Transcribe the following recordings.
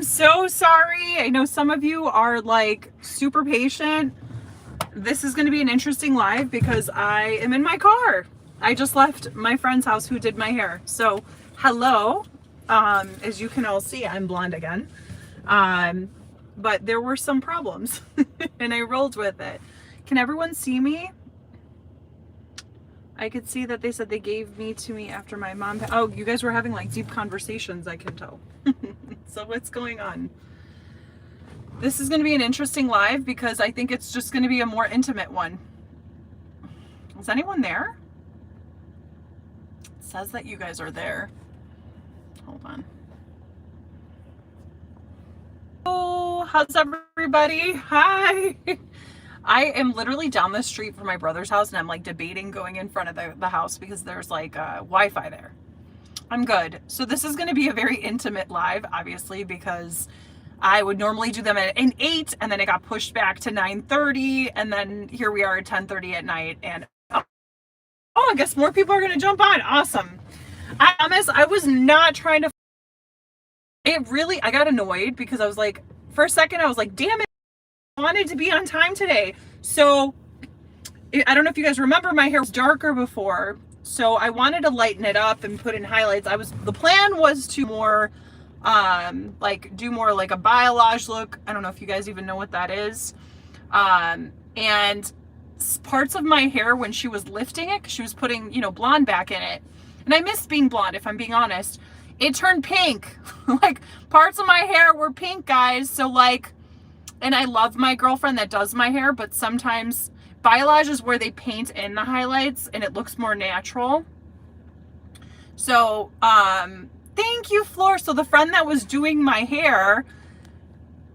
so sorry. I know some of you are like super patient. This is going to be an interesting live because I am in my car. I just left my friend's house who did my hair. So hello. As you can all see, I'm blonde again. But there were some problems and I rolled with it. Can everyone see me? I could see that they said they gave me to me after my mom. Oh, you guys were having like deep conversations, I can tell. So what's going on? This is going to be an interesting live because I think it's just going to be a more intimate one. Is anyone there? It says that you guys are there. Hold on. Oh, how's everybody? Hi. I am literally down the street from my brother's house and I'm like debating going in front of the house because there's like Wi-Fi there. I'm good. So this is going to be a very intimate live, obviously, because I would normally do them at 8 and then it got pushed back to 9:30 and then here we are at 10:30 at night and oh, I guess more people are going to jump on. Awesome. I promise I was not trying to. I got annoyed because I was like, for a second I was like, damn it. Wanted to be on time today. So I don't know if you guys remember, my hair was darker before, so I wanted to lighten it up and put in highlights. The plan was to more like do more like a balayage look. I don't know if you guys even know what that is. And parts of my hair when she was lifting it, 'cause she was putting, you know, blonde back in it, and I missed being blonde, if I'm being honest, it turned pink. Like parts of my hair were pink, guys. So like, and I love my girlfriend that does my hair, but sometimes balayage is where they paint in the highlights and it looks more natural. So, thank you, Floor. So the friend that was doing my hair,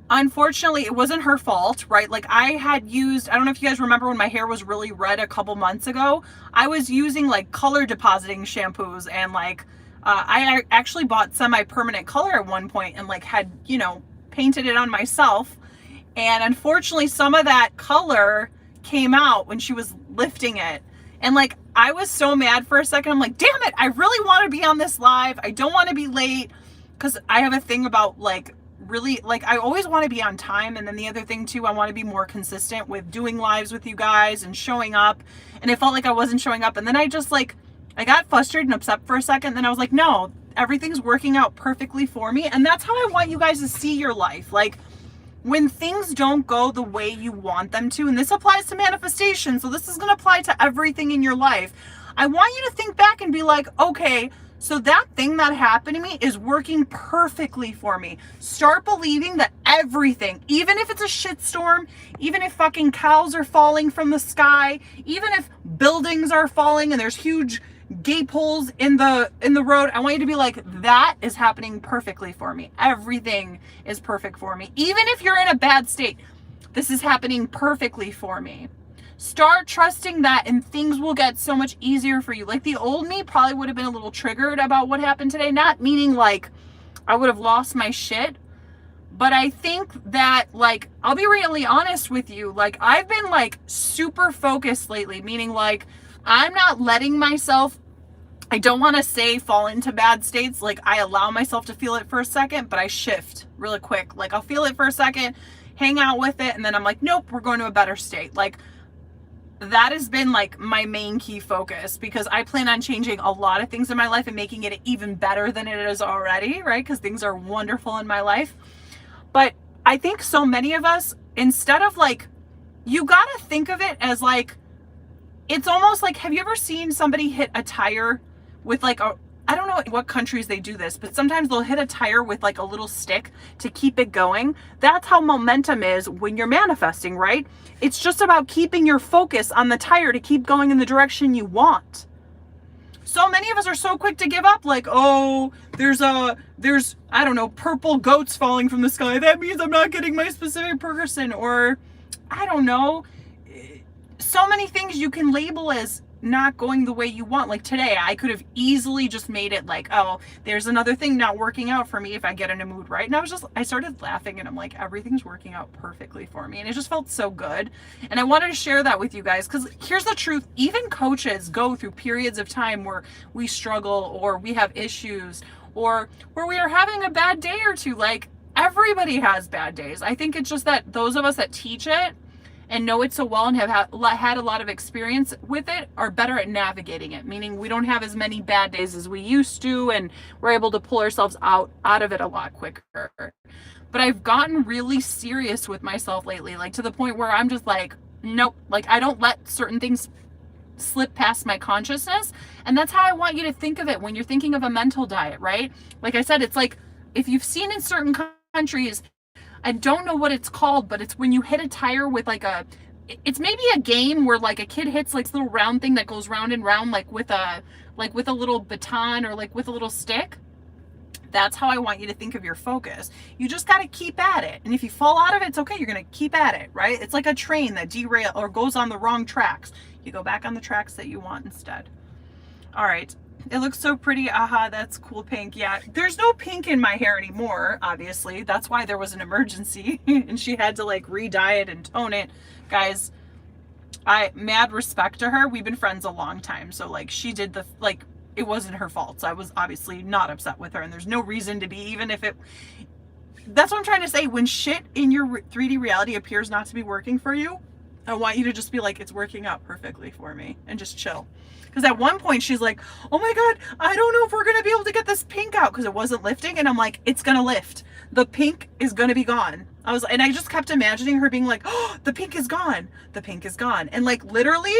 unfortunately, it wasn't her fault, right? Like I had used, I don't know if you guys remember when my hair was really red a couple months ago, I was using like color depositing shampoos and like, I actually bought semi-permanent color at one point and like had, you know, painted it on myself. And unfortunately, some of that color came out when she was lifting it. And like, I was so mad for a second. I'm like, damn it, I really want to be on this live. I don't want to be late because I have a thing about like, really, like I always want to be on time. And then the other thing too, I want to be more consistent with doing lives with you guys and showing up. And it felt like I wasn't showing up. And then I just like, I got frustrated and upset for a second. Then I was like, no, everything's working out perfectly for me. And that's how I want you guys to see your life. Like, when things don't go the way you want them to, and this applies to manifestation, so this is going to apply to everything in your life, I want you to think back and be like, okay, so that thing that happened to me is working perfectly for me. Start believing that everything, even if it's a shitstorm, even if fucking cows are falling from the sky, even if buildings are falling and there's huge gape holes in the road, I want you to be like, that is happening perfectly for me. Everything is perfect for me. Even if you're in a bad state, this is happening perfectly for me. Start trusting that and things will get so much easier for you. Like the old me probably would have been a little triggered about what happened today. Not meaning like I would have lost my shit, but I think that like, I'll be really honest with you. Like I've been like super focused lately, meaning like I'm not letting myself, I don't want to say fall into bad states. Like I allow myself to feel it for a second, but I shift really quick. Like I'll feel it for a second, hang out with it. And then I'm like, nope, we're going to a better state. Like that has been like my main key focus because I plan on changing a lot of things in my life and making it even better than it is already, right? Because things are wonderful in my life. But I think so many of us, instead of like, you got to think of it as like, it's almost like, have you ever seen somebody hit a tire with like a, I don't know what countries they do this, but sometimes they'll hit a tire with like a little stick to keep it going. That's how momentum is when you're manifesting, right? It's just about keeping your focus on the tire to keep going in the direction you want. So many of us are so quick to give up, like, oh, there's, I don't know, purple goats falling from the sky. That means I'm not getting my specific person, or I don't know. So many things you can label as not going the way you want. Like today, I could have easily just made it like, oh, there's another thing not working out for me if I get in a mood, right? And I started laughing and I'm like, everything's working out perfectly for me. And it just felt so good. And I wanted to share that with you guys because here's the truth. Even coaches go through periods of time where we struggle or we have issues or where we are having a bad day or two. Like everybody has bad days. I think it's just that those of us that teach it and know it so well and have had a lot of experience with it are better at navigating it, meaning we don't have as many bad days as we used to, and we're able to pull ourselves out of it a lot quicker. But I've gotten really serious with myself lately, like to the point where I'm just like, nope, like I don't let certain things slip past my consciousness. And that's how I want you to think of it when you're thinking of a mental diet, right? Like I said, it's like if you've seen in certain countries, I don't know what it's called, but it's when you hit a tire with like it's maybe a game where like a kid hits like this little round thing that goes round and round, like with a little baton or like with a little stick. That's how I want you to think of your focus. You just got to keep at it. And if you fall out of it, it's okay. You're going to keep at it, right? It's like a train that derails or goes on the wrong tracks. You go back on the tracks that you want instead. All right. It looks so pretty. Aha, that's cool pink. Yeah, there's no pink in my hair anymore, obviously. That's why there was an emergency and she had to like re-dye it and tone it. Guys, I mad respect to her. We've been friends a long time. So like she did the, like, it wasn't her fault. So I was obviously not upset with her, and there's no reason to be, even if it, that's what I'm trying to say. When shit in your 3D reality appears not to be working for you, I want you to just be like, it's working out perfectly for me, and just chill. Because at one point she's like, oh my God, I don't know if we're going to be able to get this pink out because it wasn't lifting. And I'm like, it's going to lift. The pink is going to be gone. And I just kept imagining her being like, oh, the pink is gone. The pink is gone. And like, literally,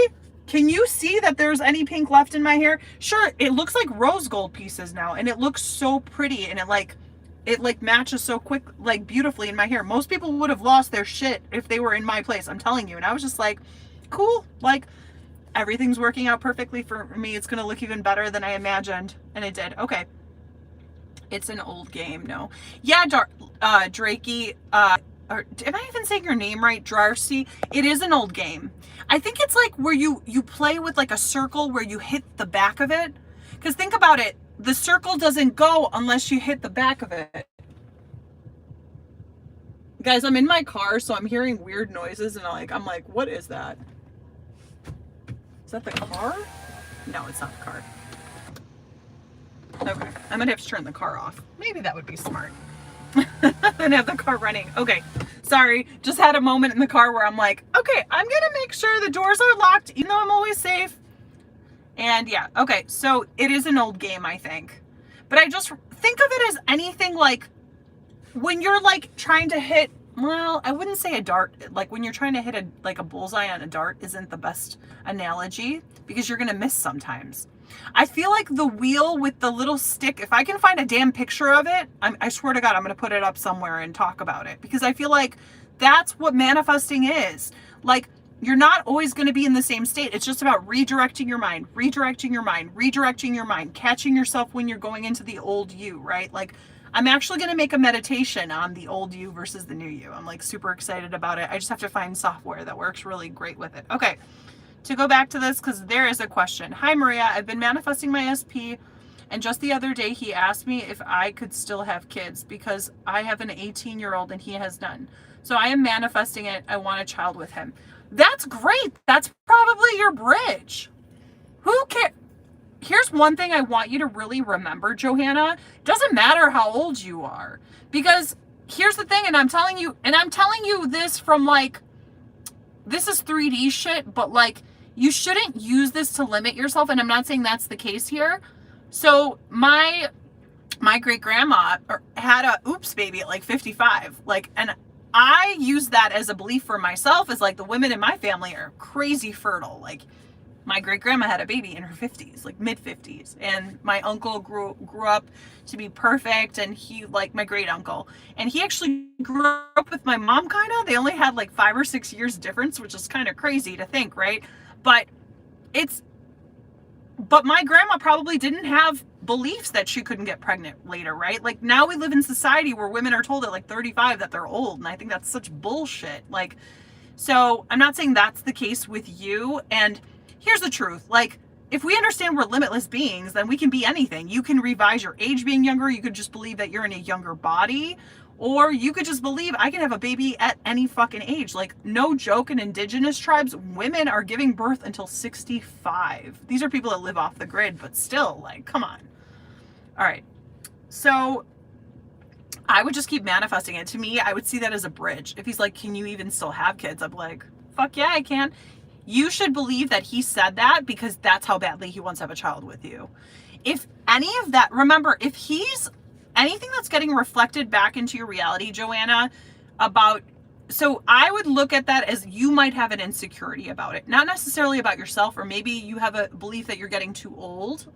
can you see that there's any pink left in my hair? Sure, it looks like rose gold pieces now, and it looks so pretty, and it like matches so quick, like beautifully in my hair. Most people would have lost their shit if they were in my place, I'm telling you. And I was just like, cool, like everything's working out perfectly for me. It's gonna look even better than I imagined, and it did. Okay. It's an old game, no. Yeah, Drakey, or am I even saying your name right? Darcy. It is an old game. I think it's like where you play with like a circle where you hit the back of it. Because think about it, the circle doesn't go unless you hit the back of it. Guys, I'm in my car, so I'm hearing weird noises, and I'm like, what is that? Is that the car? No, it's not the car. Okay, I'm gonna have to turn the car off. Maybe that would be smart. And have the car running. Okay, sorry, just had a moment in the car where I'm like, okay, I'm gonna make sure the doors are locked, even though I'm always safe. And yeah, okay, so it is an old game, I think. But I just think of it as anything like when you're like trying to hit, well, I wouldn't say a dart, like when you're trying to hit a bullseye on a dart isn't the best analogy because you're gonna miss sometimes. I feel like the wheel with the little stick, if I can find a damn picture of it, I swear to God, I'm going to put it up somewhere and talk about it, because I feel like that's what manifesting is. Like, you're not always going to be in the same state. It's just about redirecting your mind, redirecting your mind, redirecting your mind, catching yourself when you're going into the old you, right? Like, I'm actually going to make a meditation on the old you versus the new you. I'm like super excited about it. I just have to find software that works really great with it. Okay. To go back to this, because there is a question. Hi, Maria. I've been manifesting my SP, and just the other day he asked me if I could still have kids because I have an 18-year-old and he has none. So I am manifesting it. I want a child with him. That's great. That's probably your bridge. Who cares? Here's one thing I want you to really remember, Johanna. Doesn't matter how old you are, because here's the thing, and I'm telling you this from like, this is 3D shit, but like, you shouldn't use this to limit yourself. And I'm not saying that's the case here. So my great grandma had a oops baby at like 55. Like, and I use that as a belief for myself, as like the women in my family are crazy fertile. Like, my great grandma had a baby in her 50s, like mid 50s. And my uncle grew up to be perfect. And he, like my great uncle, and he actually grew up with my mom kind of. They only had like 5 or 6 years difference, which is kind of crazy to think, right? But my grandma probably didn't have beliefs that she couldn't get pregnant later, right? Like, now we live in society where women are told at like 35 that they're old. And I think that's such bullshit. Like, so I'm not saying that's the case with you. And here's the truth. Like, if we understand we're limitless beings, then we can be anything. You can revise your age being younger. You could just believe that you're in a younger body. Or you could just believe I can have a baby at any fucking age. Like, no joke, in indigenous tribes, women are giving birth until 65. These are people that live off the grid, but still, like, come on. All right. So I would just keep manifesting it. To me, I would see that as a bridge. If he's like, can you even still have kids? I'm like, fuck yeah, I can. You should believe that he said that because that's how badly he wants to have a child with you. If any of that, remember, if he's anything that's getting reflected back into your reality, Joanna, about, so I would look at that as you might have an insecurity about it, not necessarily about yourself, or maybe you have a belief that you're getting too old.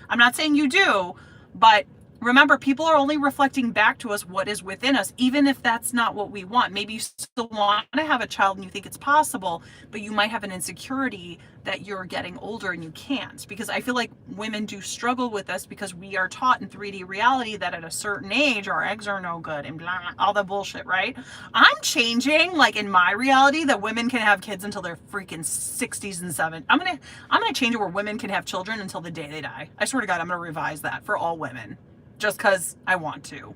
I'm not saying you do, but remember, people are only reflecting back to us what is within us, even if that's not what we want. Maybe you still want to have a child and you think it's possible, but you might have an insecurity that you're getting older and you can't. Because I feel like women do struggle with this because we are taught in 3D reality that at a certain age, our eggs are no good and blah, all the bullshit, right? I'm changing, like in my reality, that women can have kids until they're freaking 60s and 70s. I'm gonna change it where women can have children until the day they die. I swear to God, I'm gonna revise that for all women. Just because I want to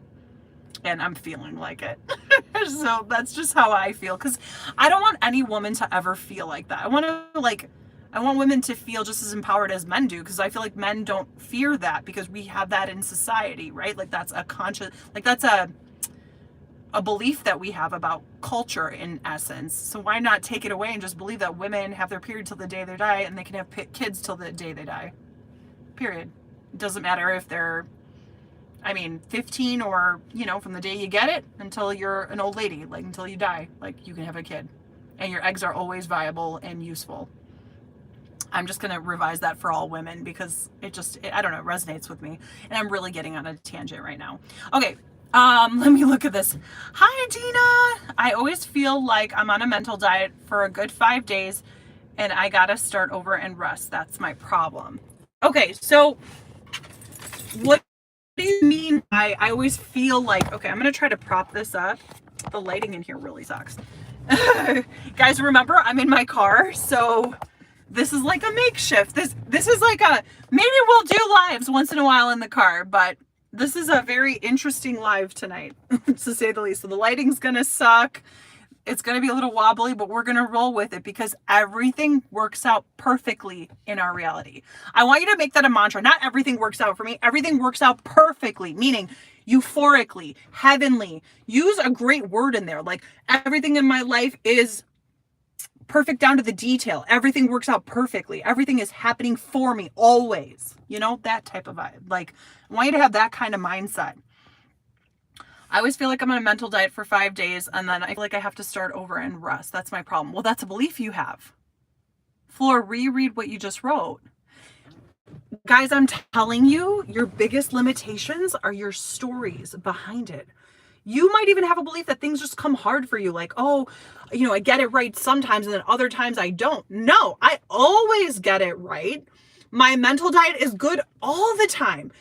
and I'm feeling like it. So that's just how I feel, because I don't want any woman to ever feel like that. I want women to feel just as empowered as men do, because I feel like men don't fear that because we have that in society, right? Like that's a conscious, like that's a belief that we have about culture in essence. So why not take it away and just believe that women have their period till the day they die and they can have kids till the day they die, period. It doesn't matter if they're 15 or, from the day you get it until you're an old lady, like until you die, like you can have a kid and your eggs are always viable and useful. I'm just going to revise that for all women because I don't know, it resonates with me, and I'm really getting on a tangent right now. Okay. Let me look at this. Hi, Dina. I always feel like I'm on a mental diet for a good 5 days and I got to start over and rest. That's my problem. Okay. So what do you mean? I always feel like, okay, I'm going to try to prop this up. The lighting in here really sucks. Guys, remember, I'm in my car, so this is like a makeshift. This is like maybe we'll do lives once in a while in the car, but this is a very interesting live tonight, to say the least. So the lighting's going to suck. It's going to be a little wobbly, but we're going to roll with it because everything works out perfectly in our reality. I want you to make that a mantra. Not everything works out for me. Everything works out perfectly, meaning euphorically, heavenly. Use a great word in there. Like everything in my life is perfect down to the detail. Everything works out perfectly. Everything is happening for me always. That type of vibe. Like I want you to have that kind of mindset. I always feel like I'm on a mental diet for 5 days and then I feel like I have to start over and rest. That's my problem. Well, that's a belief you have. Floor, reread what you just wrote. Guys, I'm telling you, your biggest limitations are your stories behind it. You might even have a belief that things just come hard for you. Like, oh, I get it right sometimes and then other times I don't. No, I always get it right. My mental diet is good all the time.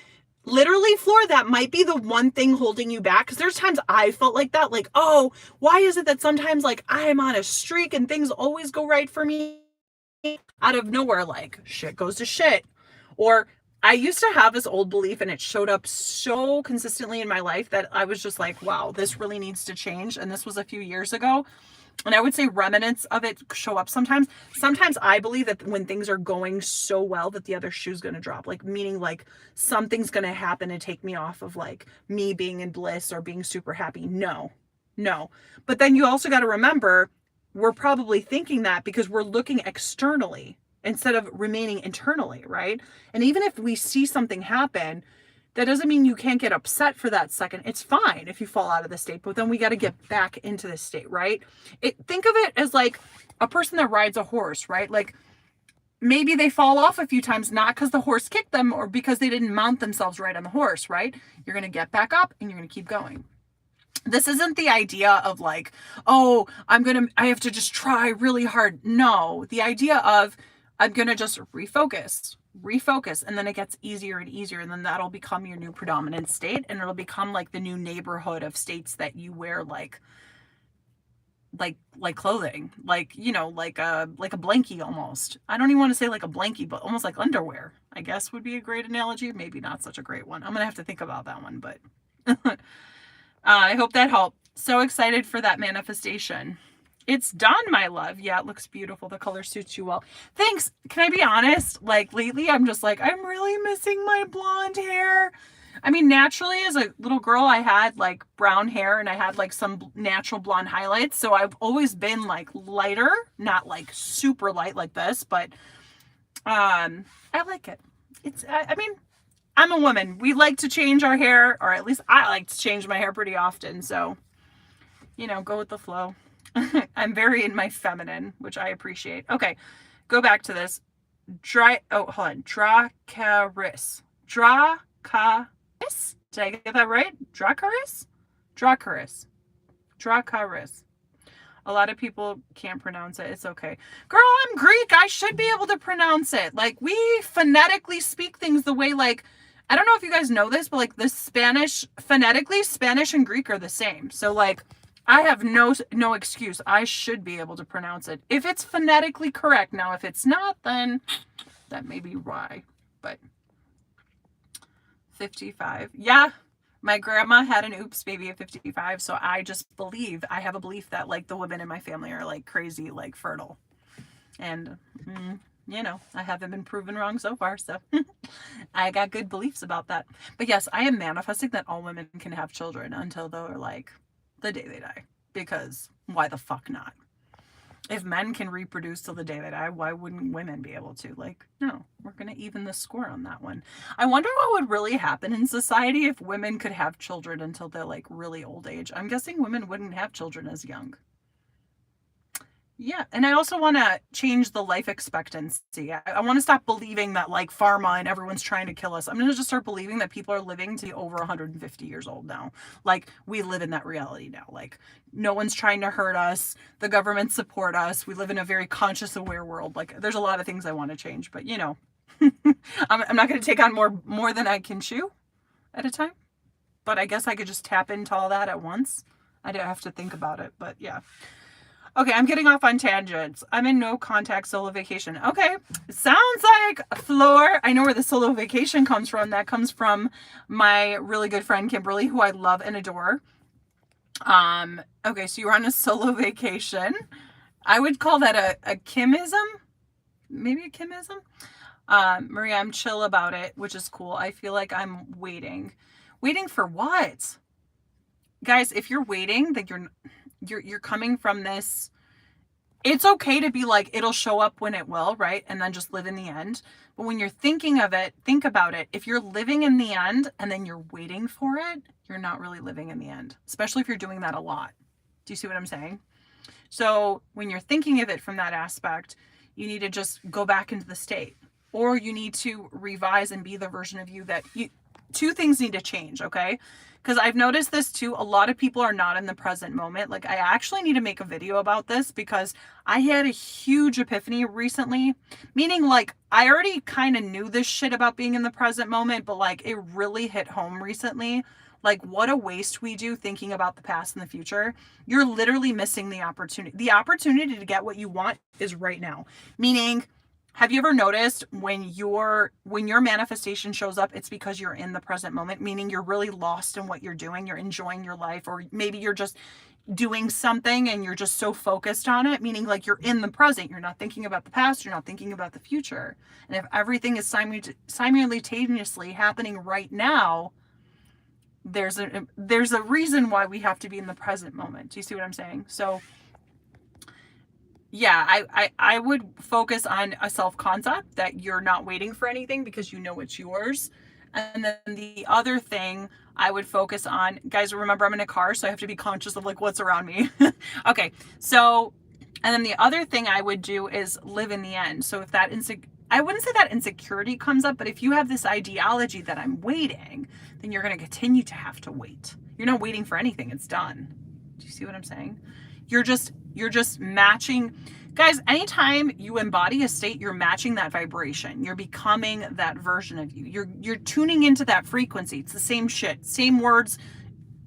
Literally, Floor, that might be the one thing holding you back. Because there's times I felt like that. Like, oh, why is it that sometimes like I'm on a streak and things always go right for me out of nowhere? Like shit goes to shit. Or I used to have this old belief and it showed up so consistently in my life that I was just like, wow, this really needs to change. And this was a few years ago. And I would say remnants of it show up sometimes. Sometimes I believe that when things are going so well that the other shoe's going to drop, like meaning like something's going to happen and take me off of like me being in bliss or being super happy. No. But then you also got to remember, we're probably thinking that because we're looking externally instead of remaining internally, right? And even if we see something happen, that doesn't mean you can't get upset for that second. It's fine if you fall out of the state, but then we got to get back into the state, right? Think of it as like a person that rides a horse, right? Like maybe they fall off a few times, not because the horse kicked them or because they didn't mount themselves right on the horse, right? You're going to get back up and you're going to keep going. This isn't the idea of like, oh, I have to just try really hard. No, the idea of I'm going to just refocus, and then it gets easier and easier, and then that'll become your new predominant state, and it'll become like the new neighborhood of states that you wear like clothing, like like a blankie almost. I don't even want to say like a blankie, but almost like underwear, I guess would be a great analogy. Maybe not such a great one. I'm gonna have to think about that one, but I hope that helped. So excited for that manifestation. It's done, my love. Yeah, it looks beautiful. The color suits you well. Thanks. Can I be honest? Like lately, I'm just like, I'm really missing my blonde hair. I mean, naturally, as a little girl, I had like brown hair and I had like some natural blonde highlights. So I've always been like lighter, not like super light like this, but I like it. I mean, I'm a woman. We like to change our hair, or at least I like to change my hair pretty often. So, go with the flow. I'm very in my feminine, which I appreciate. Okay, go back to this. Hold on. Dracaris. Dracaris? Did I get that right? Dracaris? Dracaris. Dracaris. A lot of people can't pronounce it. It's okay. Girl, I'm Greek. I should be able to pronounce it. Like, we phonetically speak things the way, like, I don't know if you guys know this, but like the phonetically, Spanish and Greek are the same. So like, I have no excuse. I should be able to pronounce it if it's phonetically correct. Now, if it's not, then that may be why. But 55. Yeah. My grandma had an oops baby at 55, so I have a belief that like the women in my family are like crazy, like fertile. And, I haven't been proven wrong so far, so I got good beliefs about that. But yes, I am manifesting that all women can have children until they're like the day they die, because why the fuck not? If men can reproduce till the day they die, why wouldn't women be able to? Like, no, we're going to even the score on that one. I wonder what would really happen in society if women could have children until they're like really old age. I'm guessing women wouldn't have children as young. Yeah, and I also want to change the life expectancy. I want to stop believing that like pharma and everyone's trying to kill us. I'm going to just start believing that people are living to be over 150 years old now. Like, we live in that reality now. Like, no one's trying to hurt us. The government support us. We live in a very conscious, aware world. Like, there's a lot of things I want to change, but I'm not going to take on more than I can chew at a time. But I guess I could just tap into all that at once. I don't have to think about it, but yeah. Okay, I'm getting off on tangents. I'm in no contact solo vacation. Okay, sounds like Floor. I know where the solo vacation comes from. That comes from my really good friend Kimberly, who I love and adore. Okay, so you're on a solo vacation. I would call that a Kimism. Maybe a Kimism. Maria, I'm chill about it, which is cool. I feel like I'm waiting. Waiting for what? Guys, if you're waiting, then you're coming from this. It's okay to be like, it'll show up when it will, right? And then just live in the end. But when you're thinking of it, think about it. If you're living in the end and then you're waiting for it, you're not really living in the end, especially if you're doing that a lot. Do you see what I'm saying? So when you're thinking of it from that aspect, you need to just go back into the state, or you need to revise and be the version of you that two things need to change, okay? Because I've noticed this too. A lot of people are not in the present moment. Like, I actually need to make a video about this because I had a huge epiphany recently. Meaning, like, I already kind of knew this shit about being in the present moment, but like, it really hit home recently. Like, what a waste we do thinking about the past and the future. You're literally missing the opportunity. The opportunity to get what you want is right now. Meaning, have you ever noticed when your manifestation shows up, it's because you're in the present moment, meaning you're really lost in what you're doing, you're enjoying your life, or maybe you're just doing something and you're just so focused on it, meaning like you're in the present, you're not thinking about the past, you're not thinking about the future. And if everything is simultaneously happening right now, there's a reason why we have to be in the present moment. Do you see what I'm saying? So yeah, I would focus on a self-concept that you're not waiting for anything because you know it's yours. And then the other thing I would focus on, guys, remember I'm in a car, so I have to be conscious of like what's around me. Okay, so, and then the other thing I would do is live in the end. So if that I wouldn't say that insecurity comes up, but if you have this ideology that I'm waiting, then you're going to continue to have to wait. You're not waiting for anything. It's done. Do you see what I'm saying? You're just matching. Guys, anytime you embody a state, you're matching that vibration. You're becoming that version of you. You're tuning into that frequency. It's the same shit, same words.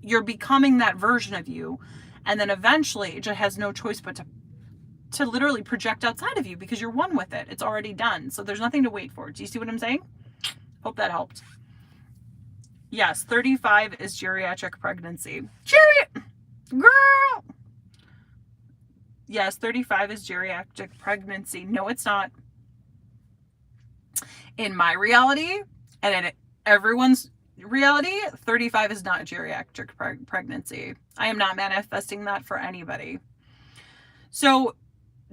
You're becoming that version of you. And then eventually it just has no choice but to literally project outside of you because you're one with it. It's already done. So there's nothing to wait for. Do you see what I'm saying? Hope that helped. Yes, 35 is geriatric pregnancy. Girl! Yes, 35 is geriatric pregnancy. No, it's not. In my reality, and in everyone's, reality, 35 is not a geriatric pregnancy. I am not manifesting that for anybody. So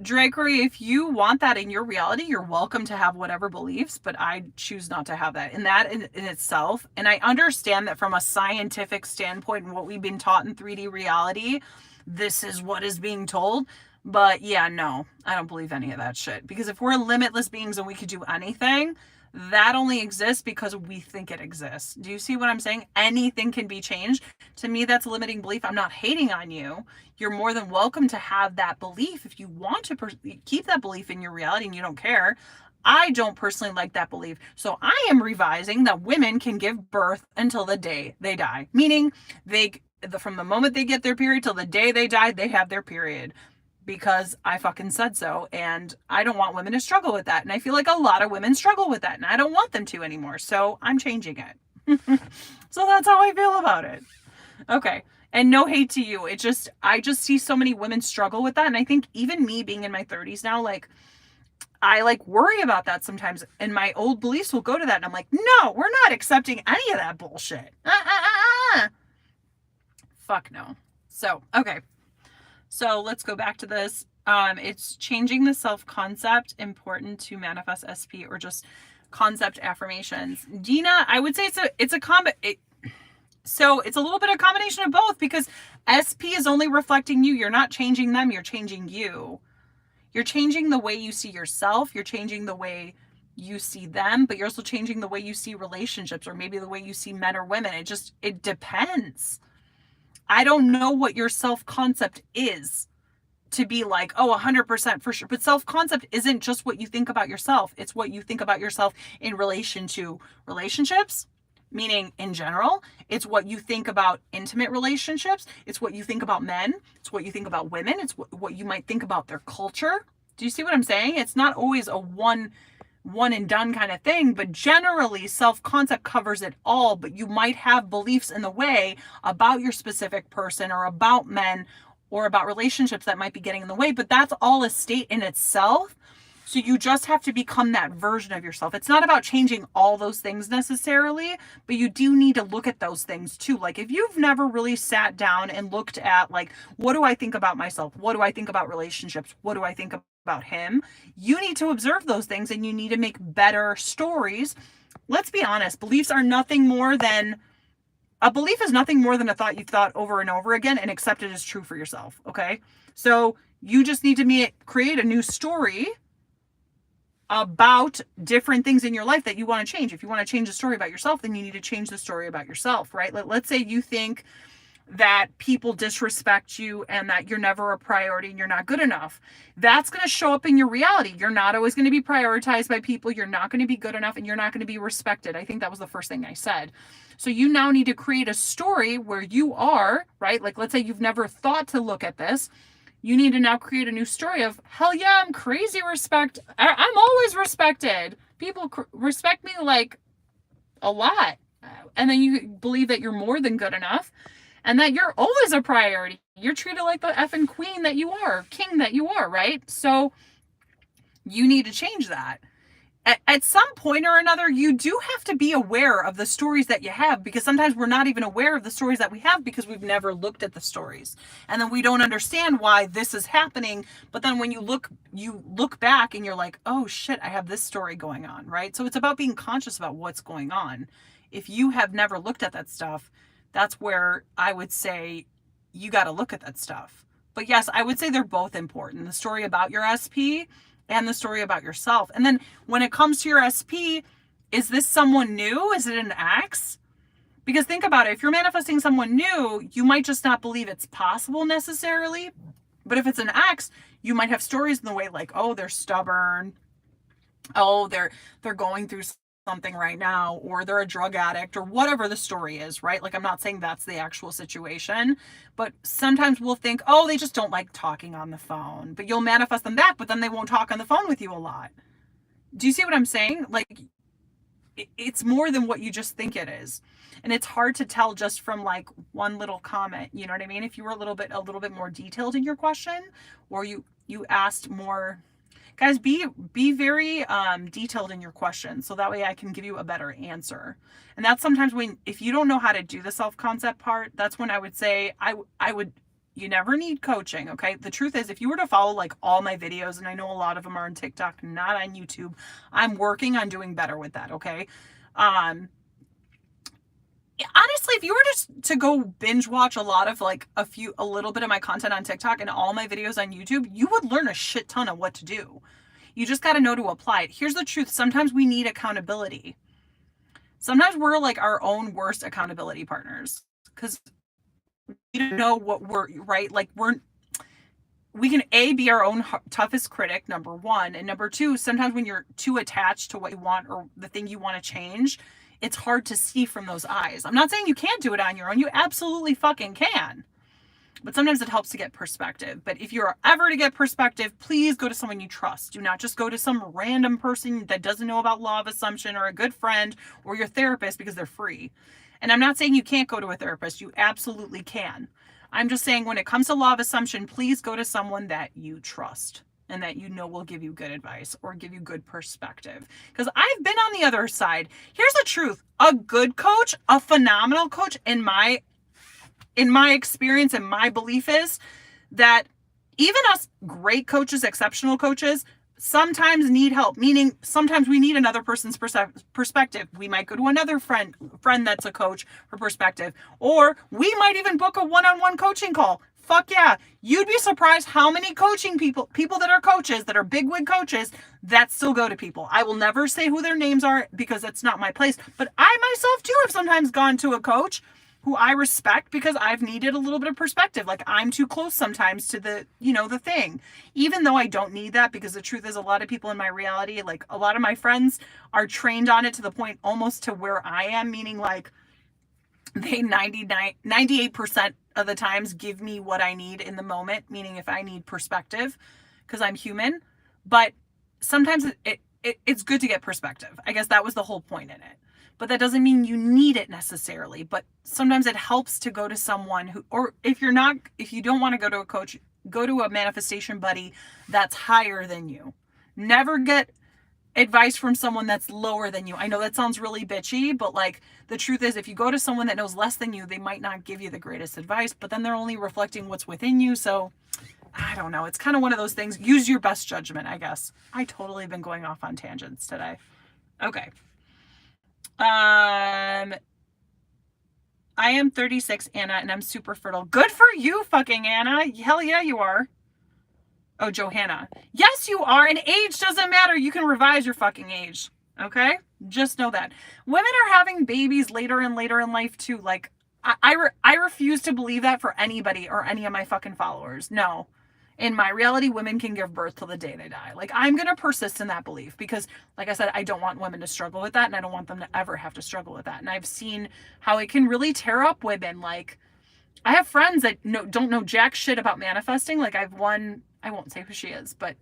Drakery, if you want that in your reality, you're welcome to have whatever beliefs, but I choose not to have that. And that in itself, and I understand that from a scientific standpoint and what we've been taught in 3D reality, this is what is being told. But yeah, no, I don't believe any of that shit. Because if we're limitless beings and we could do anything, that only exists because we think it exists. Do you see what I'm saying? Anything can be changed. To me, that's a limiting belief. I'm not hating on you. You're more than welcome to have that belief if you want to keep that belief in your reality and you don't care. I don't personally like that belief. So I am revising that women can give birth until the day they die. Meaning from the moment they get their period till the day they die, they have their period. Because I fucking said so, and I don't want women to struggle with that. And I feel like a lot of women struggle with that, and I don't want them to anymore. So I'm changing it. So that's how I feel about it. Okay. And no hate to you. I just see so many women struggle with that. And I think even me being in my 30s now, like, I like worry about that sometimes. And my old beliefs will go to that. And I'm like, no, we're not accepting any of that bullshit. Fuck no. So, okay. So let's go back to this. It's changing the self-concept important to manifest SP, or just concept affirmations. Dina, I would say so it's a little bit of combination of both, because SP is only reflecting you. You're not changing them. You're changing you. You're changing the way you see yourself. You're changing the way you see them, but you're also changing the way you see relationships, or maybe the way you see men or women. It depends. I don't know what your self-concept is to be like, oh, 100% for sure. But self-concept isn't just what you think about yourself. It's what you think about yourself in relation to relationships, meaning in general. It's what you think about intimate relationships. It's what you think about men. It's what you think about women. It's what you might think about their culture. Do you see what I'm saying? It's not always a one and done kind of thing, but generally self-concept covers it all. But you might have beliefs in the way about your specific person, or about men, or about relationships that might be getting in the way, but that's all a state in itself. So you just have to become that version of yourself. It's not about changing all those things necessarily, but you do need to look at those things too. Like, if you've never really sat down and looked at, like, what do I think about myself? What do I think about relationships? What do I think about him? You need to observe those things, and you need to make better stories. Let's be honest. Beliefs are nothing more than a belief is nothing more than a thought you've thought over and over again and accept it as true for yourself. Okay. So you just need to create a new story about different things in your life that you want to change. If you want to change the story about yourself, then you need to change the story about yourself, right? Let's say you think that people disrespect you and that you're never a priority and you're not good enough. That's going to show up in your reality. You're not always going to be prioritized by people. You're not going to be good enough, and you're not going to be respected. I think that was the first thing I said. So you now need to create a story where you are, right? Like, let's say you've never thought to look at this. You need to now create a new story of, hell yeah, I'm crazy respect. I'm always respected. People respect me like a lot. And then you believe that you're more than good enough, and that you're always a priority. You're treated like the effing queen that you are, king that you are, right? So you need to change that. At some point or another, you do have to be aware of the stories that you have, because sometimes we're not even aware of the stories that we have because we've never looked at the stories. And then we don't understand why this is happening. But then when you look back and you're like, oh shit, I have this story going on, right? So it's about being conscious about what's going on. If you have never looked at that stuff, that's where I would say you got to look at that stuff. But yes, I would say they're both important. The story about your SP and the story about yourself. And then when it comes to your SP, is this someone new? Is it an ex? Because think about it. If you're manifesting someone new, you might just not believe it's possible necessarily. But if it's an ex, you might have stories in the way like, oh, they're stubborn. Oh, they're going through something right now, or they're a drug addict, or whatever the story is, right? Like, I'm not saying that's the actual situation, but sometimes we'll think, oh, they just don't like talking on the phone, but you'll manifest them back, but then they won't talk on the phone with you a lot. Do you see what I'm saying? Like, it's more than what you just think it is. And it's hard to tell just from like one little comment, you know what I mean? If you were a little bit more detailed in your question, or you asked more, Guys, be very detailed in your questions so that way I can give you a better answer. And that's sometimes when, if you don't know how to do the self-concept part, that's when I would say I would, you never need coaching, okay? The truth is, if you were to follow like all my videos, and I know a lot of them are on TikTok, not on YouTube, I'm working on doing better with that, okay? Honestly, if you were just to go binge watch a lot of like a little bit of my content on TikTok and all my videos on YouTube, you would learn a shit ton of what to do. You just got to know to apply it. Here's the truth. Sometimes we need accountability. Sometimes we're like our own worst accountability partners because we don't know what we're right. Like we can be our own toughest critic, number one. And number two, sometimes when you're too attached to what you want or the thing you want to change, it's hard to see from those eyes. I'm not saying you can't do it on your own. You absolutely fucking can. But sometimes it helps to get perspective. But if you're ever to get perspective, please go to someone you trust. Do not just go to some random person that doesn't know about law of assumption or a good friend or your therapist because they're free. And I'm not saying you can't go to a therapist. You absolutely can. I'm just saying when it comes to law of assumption, please go to someone that you trust and that you know will give you good advice or give you good perspective. Because I've been on the other side. Here's the truth. A good coach, a phenomenal coach, in my experience and my belief is that even us great coaches, exceptional coaches, sometimes need help, meaning sometimes we need another person's perspective. We might go to another friend that's a coach for perspective, or we might even book a one-on-one coaching call. Fuck yeah. You'd be surprised how many coaching people that are coaches, that are bigwig coaches, that still go to people. I will never say who their names are because that's not my place. But I myself too have sometimes gone to a coach who I respect because I've needed a little bit of perspective. Like I'm too close sometimes to the thing, even though I don't need that, because the truth is a lot of people in my reality, like a lot of my friends are trained on it to the point almost to where I am, meaning like they 98% of the times give me what I need in the moment, meaning if I need perspective, because I'm human. But sometimes it's good to get perspective. I guess that was the whole point in it. But that doesn't mean you need it necessarily. But sometimes it helps to go to someone who, or if you don't want to go to a coach, go to a manifestation buddy that's higher than you. Never get advice from someone that's lower than you. I know that sounds really bitchy, but like the truth is if you go to someone that knows less than you, they might not give you the greatest advice, but then they're only reflecting what's within you. So I don't know. It's kind of one of those things. Use your best judgment, I guess. I totally been going off on tangents today. Okay. I am 36, Anna, and I'm super fertile. Good for you, fucking Anna. Hell yeah, you are. Oh, Johanna. Yes, you are. And age doesn't matter. You can revise your fucking age. Okay? Just know that. Women are having babies later and later in life too. Like, I refuse to believe that for anybody or any of my fucking followers. No. In my reality, women can give birth till the day they die. Like, I'm going to persist in that belief because, like I said, I don't want women to struggle with that, and I don't want them to ever have to struggle with that. And I've seen how it can really tear up women. Like, I have friends that don't know jack shit about manifesting. Like, I've one, I won't say who she is, but,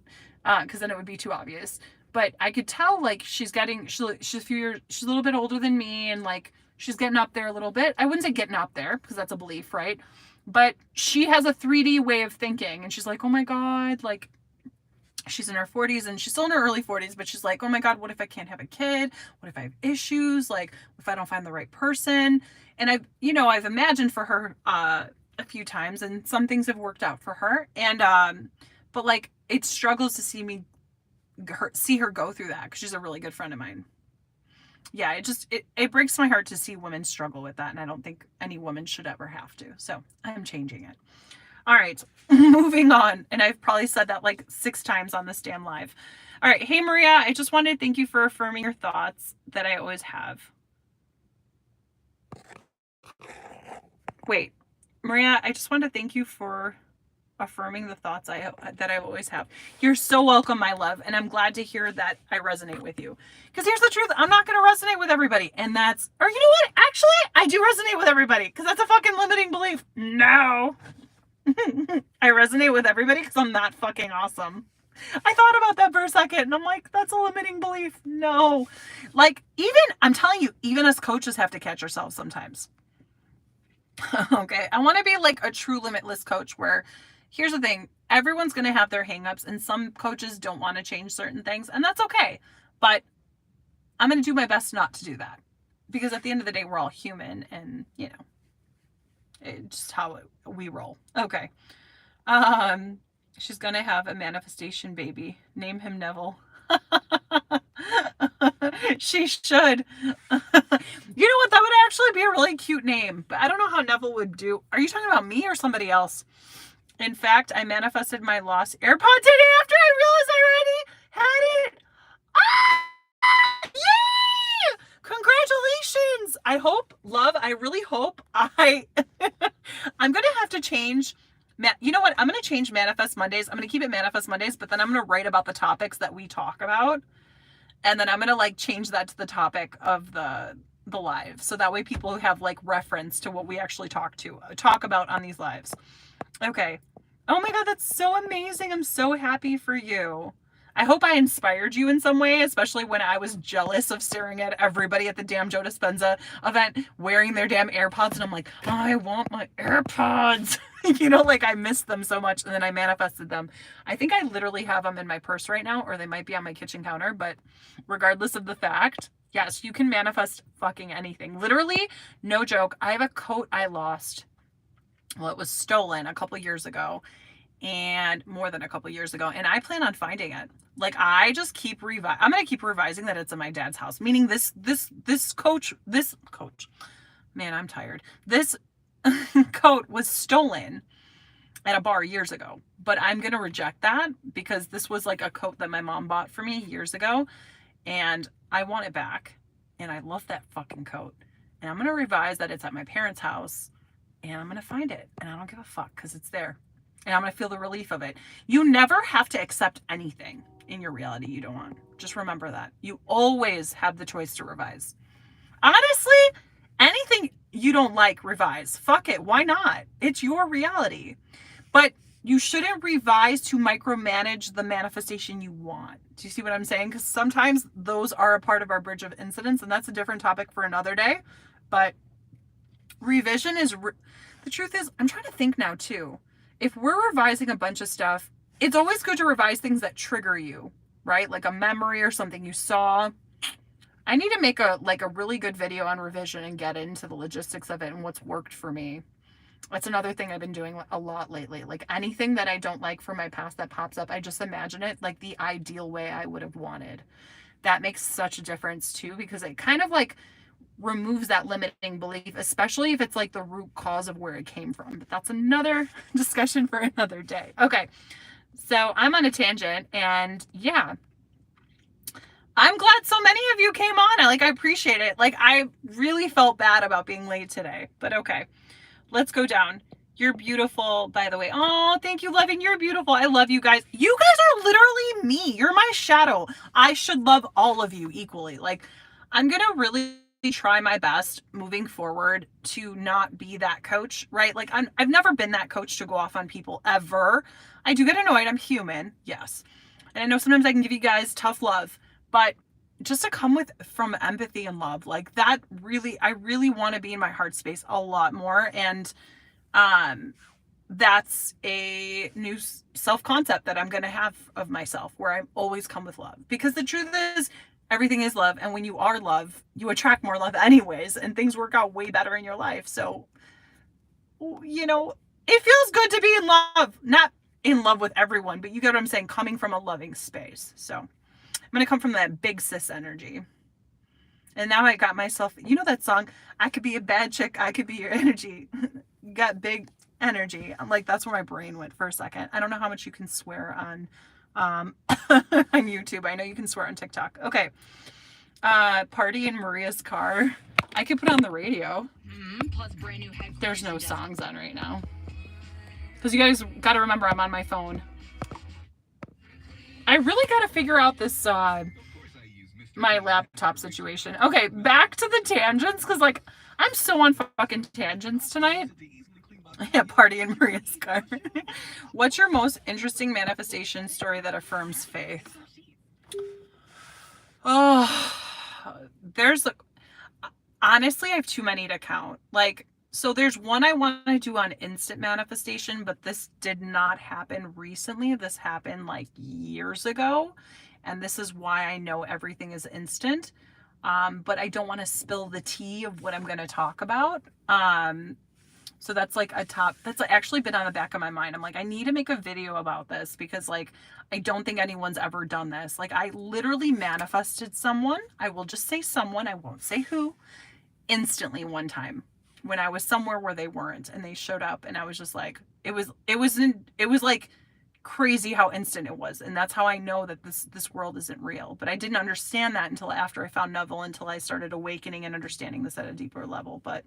because then it would be too obvious. But I could tell, like, she's a few years, she's a little bit older than me, and, like, she's getting up there a little bit. I wouldn't say getting up there, because that's a belief, right? But she has a 3D way of thinking, and she's like, oh my God, like, she's in her 40s, and she's still in her early 40s, but she's like, oh my God, what if I can't have a kid? What if I have issues? Like, if I don't find the right person? And I've imagined for her a few times, and some things have worked out for her. And, but like, it struggles to see her go through that, because she's a really good friend of mine. Yeah, it breaks my heart to see women struggle with that, and I don't think any woman should ever have to. So I'm changing it. All right, moving on. And I've probably said that like 6 times on this damn live. All right, hey Maria, I just wanted to thank you for affirming your thoughts that I always have. Wait, Maria, I just wanted to thank you for affirming the thoughts that I always have. You're so welcome, my love, and I'm glad to hear that I resonate with you. Because here's the truth, I'm not going to resonate with everybody, and that's, or you know what, actually, I do resonate with everybody, because that's a fucking limiting belief. No. I resonate with everybody because I'm that fucking awesome. I thought about that for a second, and I'm like, that's a limiting belief. No. Like, I'm telling you, even us coaches have to catch ourselves sometimes. Okay, I want to be like a true limitless coach where, here's the thing, everyone's going to have their hangups, and some coaches don't want to change certain things, and that's okay. But I'm going to do my best not to do that, because at the end of the day, we're all human, and it's just how we roll. Okay. She's going to have a manifestation baby. Name him Neville. She should. You know what? That would actually be a really cute name, but I don't know how Neville would do. Are you talking about me or somebody else? In fact, I manifested my lost AirPod today after I realized I already had it. Ah! Yay! Congratulations! I hope, love, I really hope I'm going to have to change. You know what? I'm going to change Manifest Mondays. I'm going to keep it Manifest Mondays, but then I'm going to write about the topics that we talk about. And then I'm going to like change that to the topic of the live. So that way people have like reference to what we actually talk about on these lives. Okay. Oh my God, that's so amazing. I'm so happy for you. I hope I inspired you in some way, especially when I was jealous of staring at everybody at the damn Joe Dispenza event wearing their damn AirPods. And I'm like, oh, I want my AirPods. Like I missed them so much. And then I manifested them. I think I literally have them in my purse right now, or they might be on my kitchen counter. But regardless of the fact, yes, you can manifest fucking anything. Literally, no joke. I have a coat I lost. Well, it was stolen a couple years ago, and more than a couple years ago, and I plan on finding it. Like I just keep I'm going to keep revising that it's in my dad's house, meaning this coach, man, I'm tired. This coat was stolen at a bar years ago, but I'm going to reject that because this was like a coat that my mom bought for me years ago, and I want it back, and I love that fucking coat, and I'm going to revise that it's at my parents' house, and I'm going to find it, and I don't give a fuck because it's there, and I'm going to feel the relief of it. You never have to accept anything in your reality you don't want. Just remember that. You always have the choice to revise. Honestly, anything you don't like, revise. Fuck it. Why not? It's your reality. But you shouldn't revise to micromanage the manifestation you want. Do you see what I'm saying? Because sometimes those are a part of our bridge of incidents, and that's a different topic for another day. But revision is, the truth is, I'm trying to think now too. If we're revising a bunch of stuff, it's always good to revise things that trigger you, right? Like a memory or something you saw. I need to make a really good video on revision and get into the logistics of it and what's worked for me. That's another thing I've been doing a lot lately. Like anything that I don't like from my past that pops up, I just imagine it like the ideal way I would have wanted. That makes such a difference too, because it kind of like removes that limiting belief, especially if it's like the root cause of where it came from. But that's another discussion for another day. Okay. So I'm on a tangent, and yeah, I'm glad so many of you came on. I appreciate it. Like I really felt bad about being late today, but okay, let's go down. You're beautiful, by the way. Oh, thank you, Levin. You're beautiful. I love you guys. You guys are literally me. You're my shadow. I should love all of you equally. Like I'm going to really try my best moving forward to not be that coach, right? Like I've never been that coach to go off on people ever. I do get annoyed. I'm human. Yes. And I know sometimes I can give you guys tough love, but just to come from empathy and love, like that really, I really want to be in my heart space a lot more. And, that's a new self-concept that I'm going to have of myself, where I always come with love, because the truth is everything is love. And when you are love, you attract more love anyways, and things work out way better in your life. So, it feels good to be in love, not in love with everyone, but you get what I'm saying? Coming from a loving space. So I'm going to come from that big sis energy. And now I got myself, that song, I could be a bad chick, I could be your energy. Got big energy. I'm like, that's where my brain went for a second. I don't know how much you can swear on on YouTube. I know you can swear on TikTok. Okay. Party in Maria's car. I could put on the radio. Plus brand new There's no songs on right now. Because you guys got to remember I'm on my phone. I really got to figure out this my laptop situation. Okay, back to the tangents, because I'm so on fucking tangents tonight. Yeah, party in Maria's car. What's your most interesting manifestation story that affirms faith? Oh, honestly, I have too many to count. So there's one I want to do on instant manifestation, but this did not happen recently. This happened like years ago. And this is why I know everything is instant. But I don't want to spill the tea of what I'm going to talk about. So that's like that's actually been on the back of my mind. I'm like, I need to make a video about this because like, I don't think anyone's ever done this. Like I literally manifested someone. I will just say someone, I won't say who, instantly one time when I was somewhere where they weren't and they showed up and I was just like, it was like crazy how instant it was. And that's how I know that this world isn't real. But I didn't understand that until after I found Neville, until I started awakening and understanding this at a deeper level. But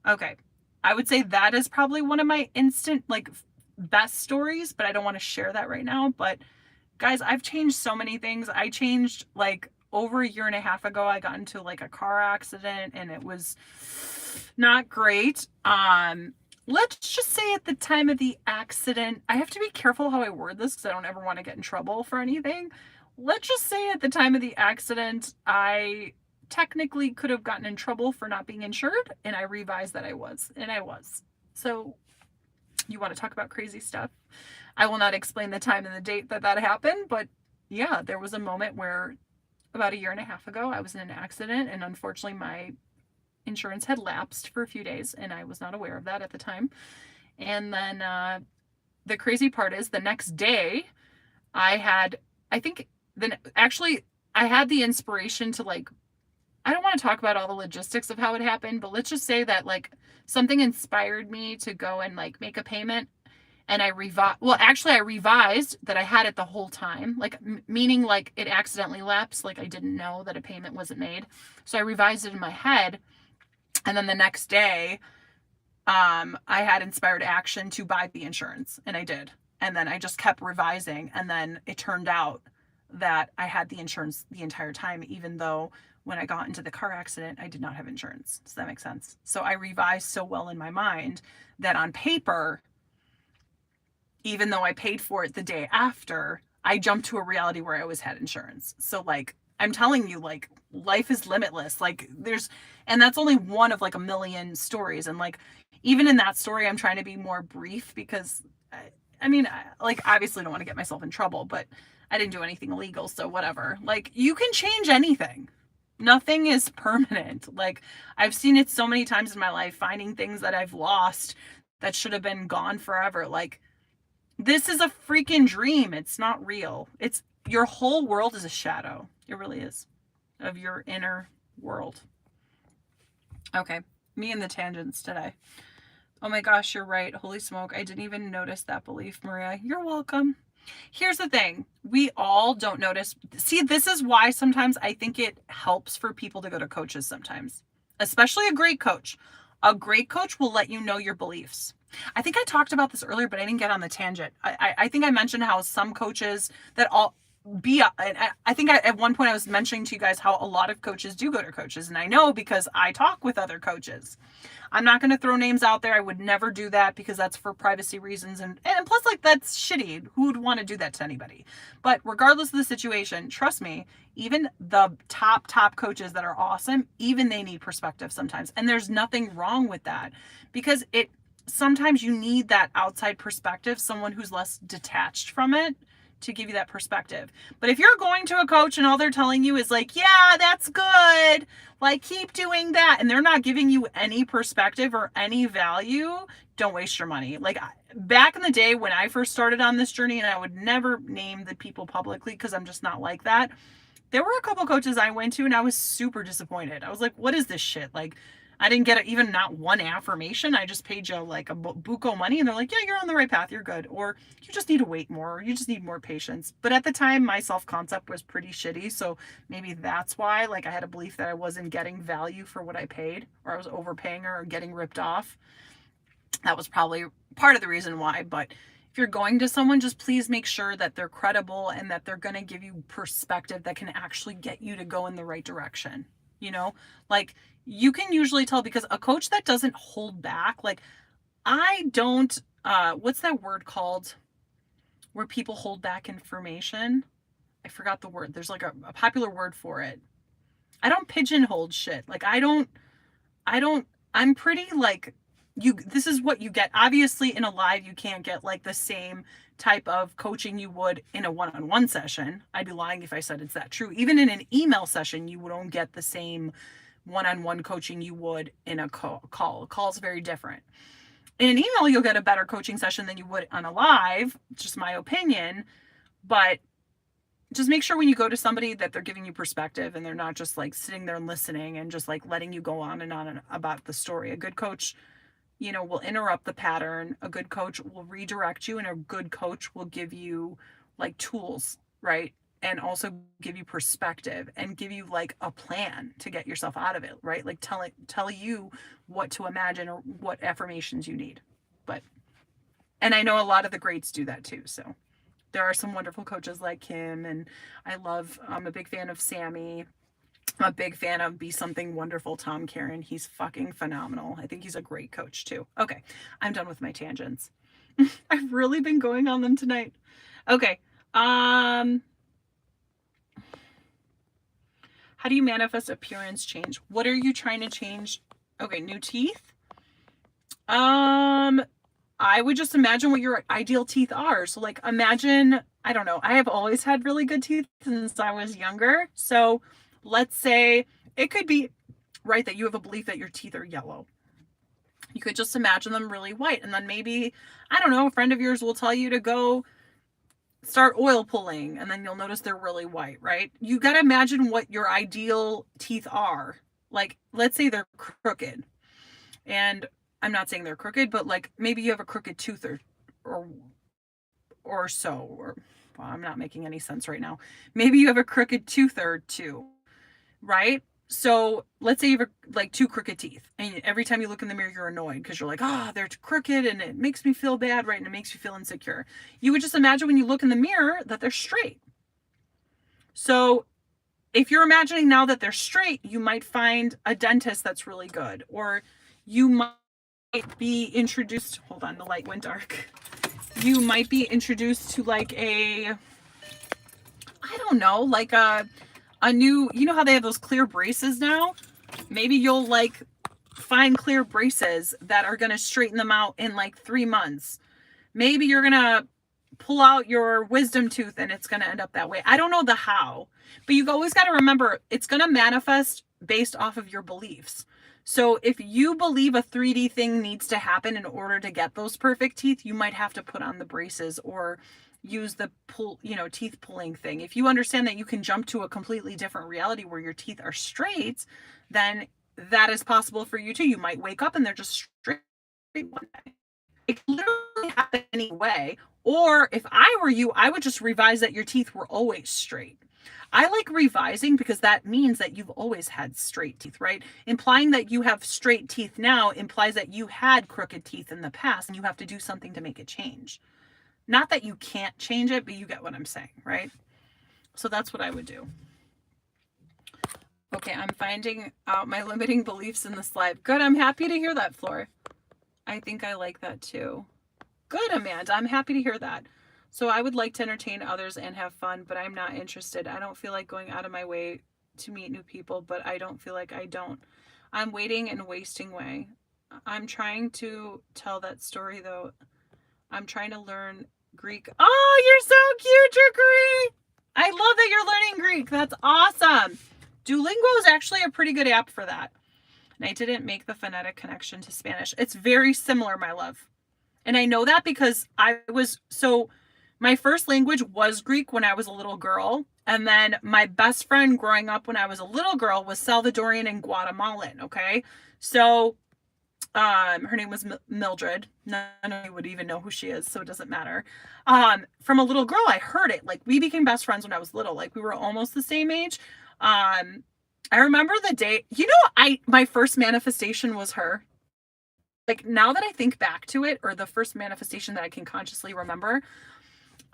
okay. I would say that is probably one of my instant like best stories, but I don't want to share that right now. But guys, I've changed so many things. I changed like over a year and a half ago. I got into like a car accident and it was not great. Let's just say at the time of the accident, I have to be careful how I word this because I don't ever want to get in trouble for anything. Let's just say at the time of the accident, I technically could have gotten in trouble for not being insured, and I revised that I was, and I was. So you want to talk about crazy stuff? I will not explain the time and the date that happened, but yeah, there was a moment where about a year and a half ago, I was in an accident, and unfortunately my insurance had lapsed for a few days, and I was not aware of that at the time. And then the crazy part is the next day, I had the inspiration to like, I don't want to talk about all the logistics of how it happened, but let's just say that like something inspired me to go and like make a payment. And I revised that I had it the whole time, like meaning like it accidentally lapsed. Like I didn't know that a payment wasn't made. So I revised it in my head. And then the next day, I had inspired action to buy the insurance, and I did. And then I just kept revising. And then it turned out that I had the insurance the entire time, even though when I got into the car accident, I did not have insurance. Does that make sense? So I revised so well in my mind that on paper, even though I paid for it the day after, I jumped to a reality where I always had insurance. So like, I'm telling you, like, life is limitless. Like and that's only one of like a million stories. And like, even in that story, I'm trying to be more brief because I obviously don't want to get myself in trouble, but I didn't do anything illegal. So whatever, like you can change anything. Nothing is permanent. Like I've seen it so many times in my life, finding things that I've lost that should have been gone forever. Like this is a freaking dream. It's not real. It's your whole world is a shadow. It really is, of your inner world. Okay, me and the tangents today. Oh my gosh, you're right. Holy smoke. I didn't even notice that belief, Maria. You're welcome. Here's the thing. We all don't notice. See, this is why sometimes I think it helps for people to go to coaches sometimes, especially a great coach. A great coach will let you know your beliefs. I think I talked about this earlier, but I didn't get on the tangent. I think I mentioned how some coaches that I think at one point I was mentioning to you guys how a lot of coaches do go to coaches. And I know because I talk with other coaches. I'm not going to throw names out there. I would never do that because that's for privacy reasons. And plus, like, that's shitty. Who would want to do that to anybody? But regardless of the situation, trust me, even the top coaches that are awesome, even they need perspective sometimes. And there's nothing wrong with that because sometimes you need that outside perspective, someone who's less detached from it, to give you that perspective. But if you're going to a coach and all they're telling you is like, yeah, that's good, like keep doing that, and they're not giving you any perspective or any value, don't waste your money. Like back in the day when I first started on this journey, and I would never name the people publicly because I'm just not like that, there were a couple coaches I went to and I was super disappointed. I was like, what is this shit? Like I didn't get even not one affirmation. I just paid you like a buco money, and they're like, yeah, you're on the right path. You're good. Or you just need to wait more, or you just need more patience. But at the time, my self-concept was pretty shitty. So maybe that's why, like, I had a belief that I wasn't getting value for what I paid, or I was overpaying or getting ripped off. That was probably part of the reason why. But if you're going to someone, just please make sure that they're credible and that they're going to give you perspective that can actually get you to go in the right direction. You know, like you can usually tell, because a coach that doesn't hold back, like I don't, what's that word called where people hold back information? I forgot the word. There's like a popular word for it. I don't pigeonhole shit. Like I don't I'm pretty like, this is what you get. Obviously in a live, you can't get like the same type of coaching you would in a one-on-one session. I'd be lying if I said it's that true. Even in an email session, you don't get the same one-on-one coaching you would in a call. A call's very different. In an email, you'll get a better coaching session than you would on a live, just my opinion. But just make sure when you go to somebody that they're giving you perspective and they're not just like sitting there and listening and just like letting you go on and on about the story. A good coach, will interrupt the pattern. A good coach will redirect you, and a good coach will give you like tools, right? And also give you perspective and give you like a plan to get yourself out of it, right? Like tell you what to imagine or what affirmations you need. And I know a lot of the greats do that too. So there are some wonderful coaches like him, and I'm a big fan of Sammy. I'm a big fan of Be Something Wonderful Tom Karen. He's fucking phenomenal. I think he's a great coach too. Okay, I'm done with my tangents. I've really been going on them tonight. Okay. How do you manifest appearance change? What are you trying to change? Okay, new teeth. I would just imagine what your ideal teeth are. So like imagine, I don't know, I have always had really good teeth since I was younger. So let's say it could be, right, that you have a belief that your teeth are yellow. You could just imagine them really white. And then maybe, I don't know, a friend of yours will tell you to go start oil pulling, and then you'll notice they're really white, right? You got to imagine what your ideal teeth are. Like, let's say they're crooked. And I'm not saying they're crooked, but like maybe you have a crooked tooth or so, or well, I'm not making any sense right now. Maybe you have a crooked tooth or two, right? So let's say you have like two crooked teeth, and every time you look in the mirror, you're annoyed because you're like, they're crooked and it makes me feel bad, right? And it makes you feel insecure. You would just imagine when you look in the mirror that they're straight. So if you're imagining now that they're straight, you might find a dentist that's really good, or you might be introduced, hold on, the light went dark. You might be introduced to like I don't know, like a new, how they have those clear braces now? Maybe you'll like find clear braces that are going to straighten them out in like 3 months. Maybe you're going to pull out your wisdom tooth and it's going to end up that way. I don't know the how, but you've always got to remember it's going to manifest based off of your beliefs. So if you believe a 3D thing needs to happen in order to get those perfect teeth, you might have to put on the braces or use the teeth pulling thing. If you understand that you can jump to a completely different reality where your teeth are straight, then that is possible for you too. You might wake up and they're just straight one day. It can literally happen anyway. Or if I were you, I would just revise that your teeth were always straight. I like revising because that means that you've always had straight teeth, right? Implying that you have straight teeth now implies that you had crooked teeth in the past and you have to do something to make it change. Not that you can't change it, but you get what I'm saying, right? So that's what I would do. Okay, I'm finding out my limiting beliefs in this live. Good, I'm happy to hear that, Floor. I think I like that too. Good, Amanda, I'm happy to hear that. So I would like to entertain others and have fun, but I'm not interested. I don't feel like going out of my way to meet new people, but I don't feel like I don't. I'm waiting and wasting away. I'm trying to tell that story though. I'm trying to learn Greek. Oh, you're so cute, Trickery. I love that you're learning Greek. That's awesome. Duolingo is actually a pretty good app for that. And I didn't make the phonetic connection to Spanish. It's very similar, my love. And I know that because my first language was Greek when I was a little girl. And then my best friend growing up when I was a little girl was Salvadorian and Guatemalan. Okay. So, her name was Mildred. None of you would even know who she is, so it doesn't matter. From a little girl, I heard it. Like, we became best friends when I was little. Like, we were almost the same age. I remember the day, my first manifestation was her. Like, now that I think back to it, or the first manifestation that I can consciously remember,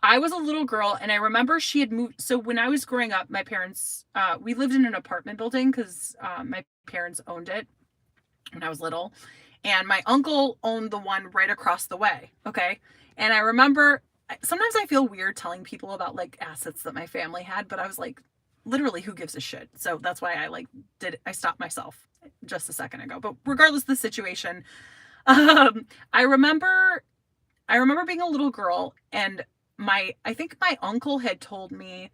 I was a little girl and I remember she had moved. So when I was growing up, my parents, we lived in an apartment building because my parents owned it when I was little. And my uncle owned the one right across the way. Okay. And I remember, sometimes I feel weird telling people about like assets that my family had, but I was like, literally, who gives a shit? So that's why I stopped myself just a second ago. But regardless of the situation, I remember being a little girl, and I think my uncle had told me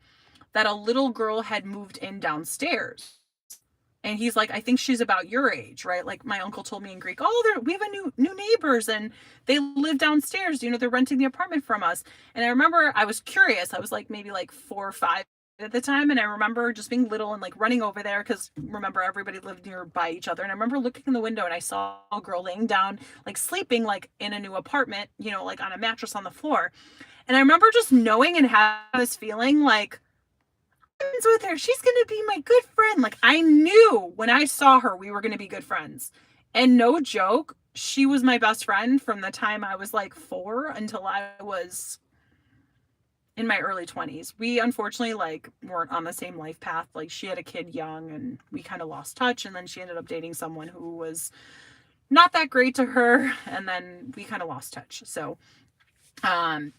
that a little girl had moved in downstairs. And he's like, I think she's about your age, right? Like my uncle told me in Greek, oh, we have a new neighbors and they live downstairs. They're renting the apartment from us. And I remember I was curious. I was like maybe like 4 or 5 at the time, and I remember just being little and like running over there because remember everybody lived nearby each other. And I remember looking in the window and I saw a girl laying down, like sleeping, like in a new apartment, like on a mattress on the floor. And I remember just knowing and having this feeling like, friends with her, she's gonna be my good friend. Like I knew when I saw her we were gonna be good friends. And no joke, she was my best friend from the time I was like 4 until I was in my early 20s. We unfortunately like weren't on the same life path. Like she had a kid young and we kind of lost touch, and then she ended up dating someone who was not that great to her, and then we kind of lost touch. So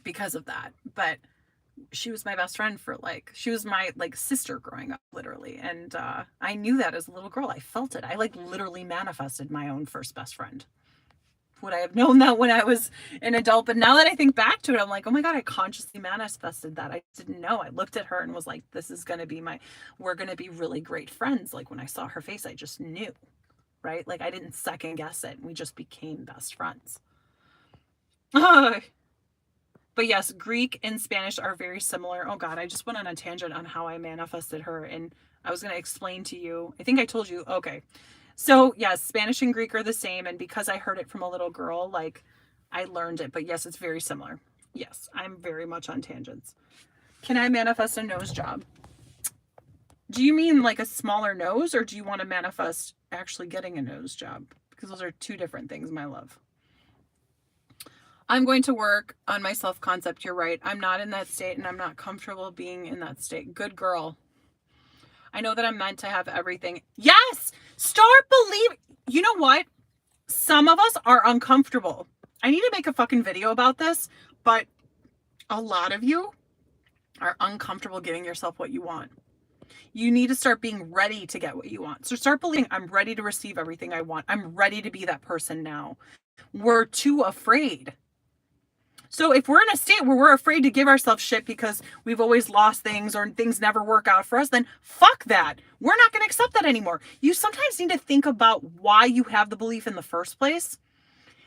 because of that. But she was my best friend she was my like sister growing up, literally. And I knew that as a little girl. I felt it. I like literally manifested my own first best friend. Would I have known that when I was an adult? But now that I think back to it, I'm like, oh my God, I consciously manifested that. I didn't know. I looked at her and was like, this is going to be we're going to be really great friends. Like when I saw her face, I just knew, right? Like I didn't second guess it. We just became best friends. But yes, Greek and Spanish are very similar. Oh God, I just went on a tangent on how I manifested her, and I was going to explain to you. I think I told you. Okay. So yes, Spanish and Greek are the same. And because I heard it from a little girl, like I learned it. But yes, it's very similar. Yes, I'm very much on tangents. Can I manifest a nose job? Do you mean like a smaller nose, or do you want to manifest actually getting a nose job? Because those are two different things, my love. I'm going to work on my self-concept. You're right. I'm not in that state, and I'm not comfortable being in that state. Good girl. I know that I'm meant to have everything. Yes! Start believing. You know what? Some of us are uncomfortable. I need to make a fucking video about this, but a lot of you are uncomfortable giving yourself what you want. You need to start being ready to get what you want. So start believing, I'm ready to receive everything I want. I'm ready to be that person now. We're too afraid. So if we're in a state where we're afraid to give ourselves shit because we've always lost things or things never work out for us, then fuck that. We're not going to accept that anymore. You sometimes need to think about why you have the belief in the first place.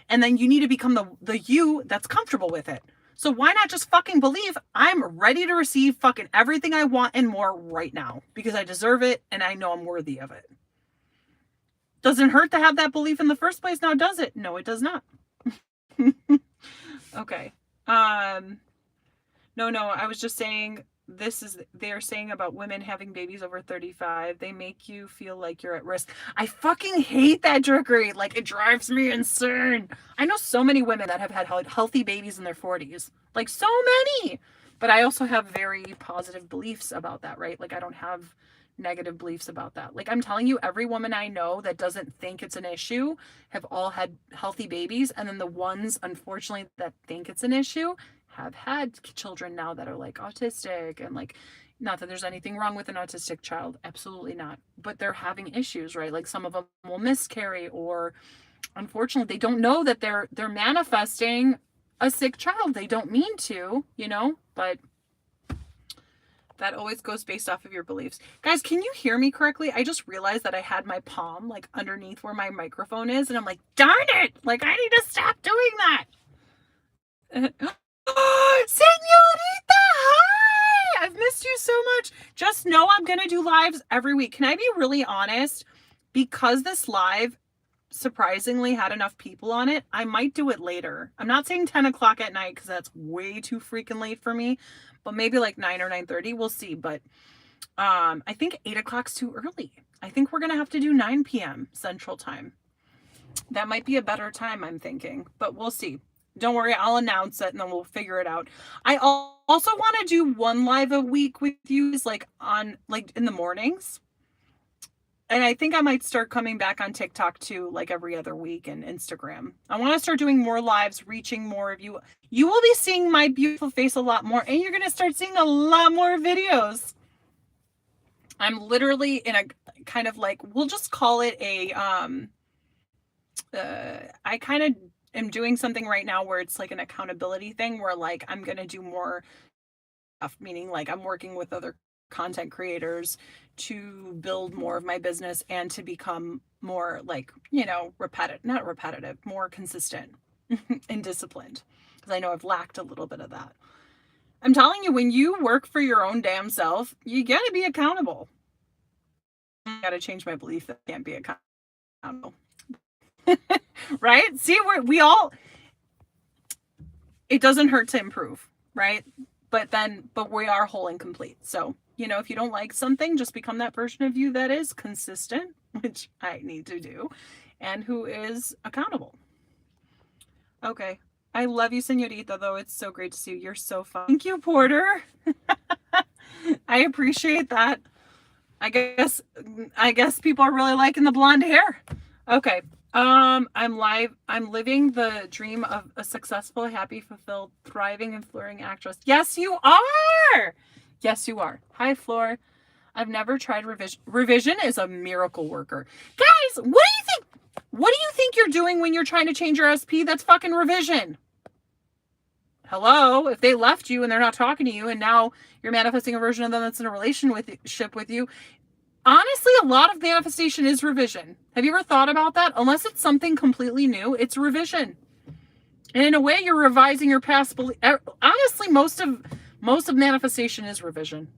And then you need to become the you that's comfortable with it. So why not just fucking believe I'm ready to receive fucking everything I want and more right now because I deserve it and I know I'm worthy of it. Doesn't hurt to have that belief in the first place now, does it? No, it does not. Okay. No, I was just saying they're saying about women having babies over 35. They make you feel like you're at risk. I fucking hate that trickery. Like it drives me insane. I know so many women that have had healthy babies in their 40s. Like so many. But I also have very positive beliefs about that, right? Like I don't have negative beliefs about that. Like I'm telling you, every woman I know that doesn't think it's an issue have all had healthy babies, and then the ones unfortunately that think it's an issue have had children now that are like autistic, and like not that there's anything wrong with an autistic child, absolutely not, but they're having issues, right? Like some of them will miscarry, or unfortunately they don't know that they're manifesting a sick child. They don't mean to, but that always goes based off of your beliefs. Guys, can you hear me correctly? I just realized that I had my palm like underneath where my microphone is, and I'm like, darn it! Like I need to stop doing that. Señorita, hi! I've missed you so much. Just know I'm gonna do lives every week. Can I be really honest? Because this live surprisingly had enough people on it, I might do it later. I'm not saying 10 o'clock at night because that's way too freaking late for me, but maybe like 9 or 9:30. We'll see. But I think 8 o'clock's too early. I think we're gonna have to do 9 p.m. Central Time. That might be a better time, I'm thinking, but we'll see. Don't worry, I'll announce it and then we'll figure it out. I also want to do one live a week with you, like in the mornings. And I think I might start coming back on TikTok too, like every other week, and Instagram. I want to start doing more lives, reaching more of you. You will be seeing my beautiful face a lot more, and you're going to start seeing a lot more videos. I'm literally in a kind of like, we'll just call it a, I kind of am doing something right now where it's like an accountability thing where like I'm going to do more stuff, meaning like I'm working with other content creators to build more of my business and to become more like, not repetitive, more consistent and disciplined. Because I know I've lacked a little bit of that. I'm telling you, when you work for your own damn self, you got to be accountable. I got to change my belief that I can't be accountable. Right? See, we all, it doesn't hurt to improve, right? But we are whole and complete. So, if you don't like something, just become that version of you that is consistent, which I need to do, and who is accountable. Okay. I love you, senorita, though. It's so great to see you. You're so fun. Thank you, Porter. I appreciate that. I guess people are really liking the blonde hair. Okay. I'm living the dream of a successful, happy, fulfilled, thriving, and flourishing actress. Yes, you are. Yes, you are. Hi, Floor. I've never tried revision. Revision is a miracle worker. Guys, what do you think? What do you think you're doing when you're trying to change your SP? That's fucking revision. Hello? If they left you and they're not talking to you and now you're manifesting a version of them that's in a relationship with you, honestly, a lot of manifestation is revision. Have you ever thought about that? Unless it's something completely new, it's revision. And in a way, you're revising your past belief. Honestly, most of manifestation is revision.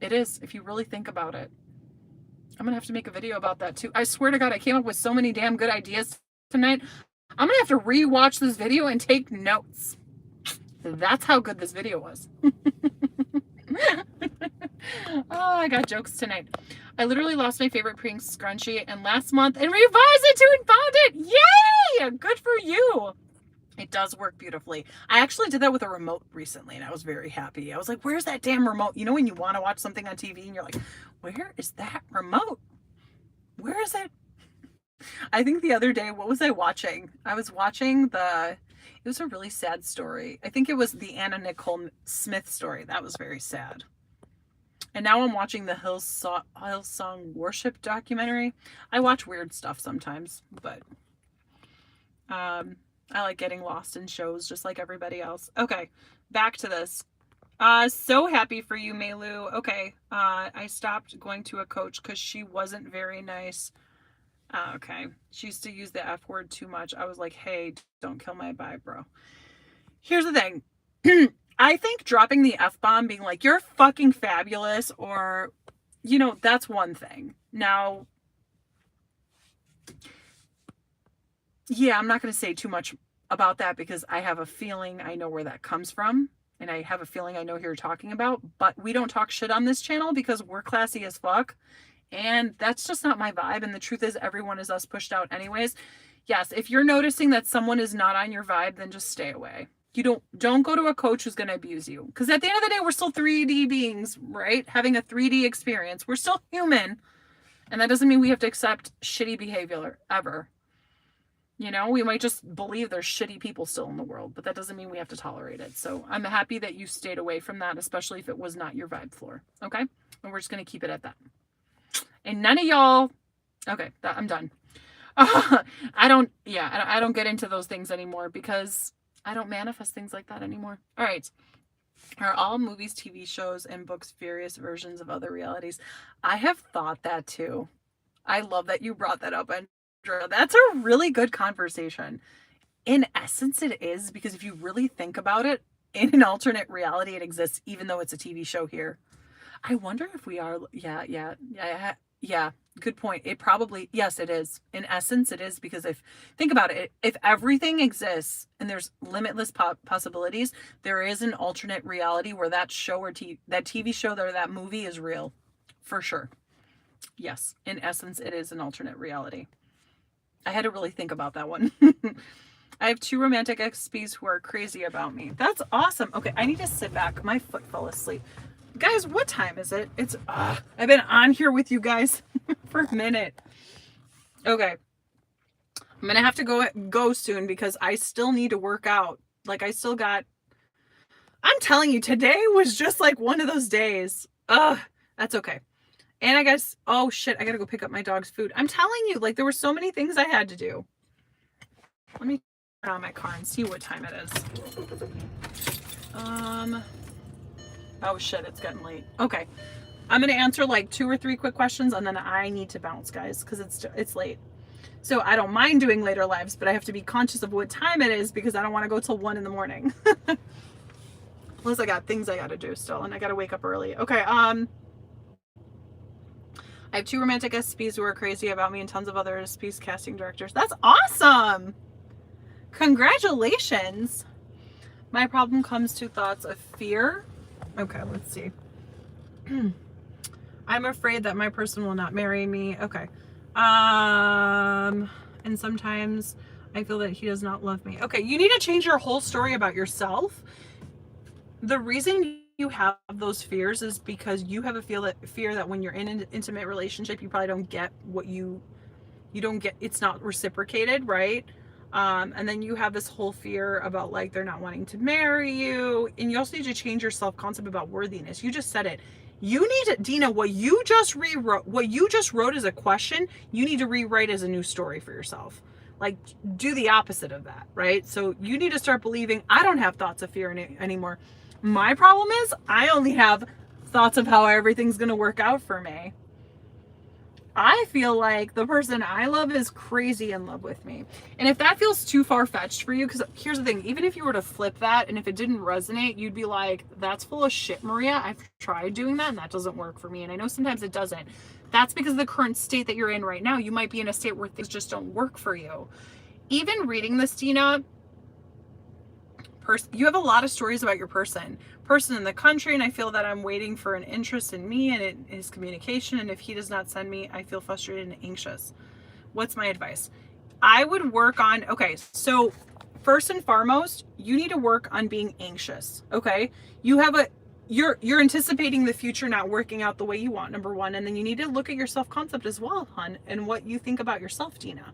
It is, if you really think about it. I'm going to have to make a video about that too. I swear to God, I came up with so many damn good ideas tonight. I'm going to have to rewatch this video and take notes. That's how good this video was. Oh, I got jokes tonight. I literally lost my favorite pink scrunchie and last month and revised it to and found it. Yay! Good for you. It does work beautifully. I actually did that with a remote recently and I was very happy. I was like, where's that damn remote? You know when you want to watch something on TV and you're like, where is that remote? Where is it? I think the other day, what was I watching? I was watching it was a really sad story. I think it was the Anna Nicole Smith story. That was very sad. And now I'm watching the Hillsong Worship documentary. I watch weird stuff sometimes, but I like getting lost in shows just like everybody else. Okay, back to this. So happy for you, Melu. Okay, I stopped going to a coach because she wasn't very nice. Okay, she used to use the F word too much. I was like, hey, don't kill my vibe, bro. Here's the thing. I think dropping the F-bomb, being like, you're fucking fabulous, or, that's one thing. Now, yeah, I'm not going to say too much about that because I have a feeling I know where that comes from. And I have a feeling I know who you're talking about. But we don't talk shit on this channel because we're classy as fuck. And that's just not my vibe. And the truth is everyone is us pushed out anyways. Yes, if you're noticing that someone is not on your vibe, then just stay away. You don't go to a coach who's going to abuse you. Because at the end of the day, we're still 3D beings, right? Having a 3D experience. We're still human. And that doesn't mean we have to accept shitty behavior ever. We might just believe there's shitty people still in the world, but that doesn't mean we have to tolerate it. So I'm happy that you stayed away from that, especially if it was not your vibe, Floor. Okay? And we're just going to keep it at that. And none of y'all, okay, I'm done. I don't get into those things anymore because I don't manifest things like that anymore. All right. Are all movies, TV shows, and books various versions of other realities? I have thought that too. I love that you brought that up, Andrea. That's a really good conversation. In essence, it is, because if you really think about it, in an alternate reality, it exists, even though it's a TV show here. I wonder if we are, yeah, good point. It probably, yes, it is. In essence, it is, because think about it, if everything exists and there's limitless possibilities, there is an alternate reality where that show or that TV show or that movie is real, for sure. Yes, in essence, it is an alternate reality. I had to really think about that one. I have 2 romantic XPs who are crazy about me. That's awesome. Okay, I need to sit back. My foot fell asleep. Guys, what time is it? It's, I've been on here with you guys for a minute. Okay. I'm going to have to go soon because I still need to work out. Like, I'm telling you, today was just like one of those days. That's okay. And I guess, oh shit, I gotta go pick up my dog's food. I'm telling you, like, there were so many things I had to do. Let me turn on my car and see what time it is. Oh shit, it's getting late. Okay. I'm gonna answer like 2 or 3 quick questions and then I need to bounce, guys, because it's late. So I don't mind doing later lives, but I have to be conscious of what time it is because I don't want to go till 1 in the morning. Plus I got things I gotta do still and I gotta wake up early. Okay, I have 2 romantic SPs who are crazy about me and tons of other SPs casting directors. That's awesome! Congratulations! My problem comes to thoughts of fear. Okay, let's see. I'm afraid that my person will not marry me. Okay. And sometimes I feel that he does not love me. Okay, you need to change your whole story about yourself. The reason you have those fears is because you have a fear that when you're in an intimate relationship, you probably don't get what you don't get, it's not reciprocated, right? And then you have this whole fear about like they're not wanting to marry you. And you also need to change your self-concept about worthiness. You just said it. You need to, Dina, what you just wrote as a question, you need to rewrite as a new story for yourself. Like, do the opposite of that, right? So you need to start believing, I don't have thoughts of fear anymore. My problem is I only have thoughts of how everything's going to work out for me. I feel like the person I love is crazy in love with me. And if that feels too far-fetched for you, because here's the thing, even if you were to flip that and if it didn't resonate, you'd be like, that's full of shit, Maria. I've tried doing that and that doesn't work for me. And I know sometimes it doesn't. That's because of the current state that you're in right now. You might be in a state where things just don't work for you. Even reading this, Dina, you have a lot of stories about your person in the country, and I feel that I'm waiting for an interest in me and in his communication, and if he does not send me, I feel frustrated and anxious. What's my advice? I would work on, okay, so first and foremost, you need to work on being anxious, okay? You're anticipating the future not working out the way you want, number one, and then you need to look at your self-concept as well, hun, and what you think about yourself, Dina.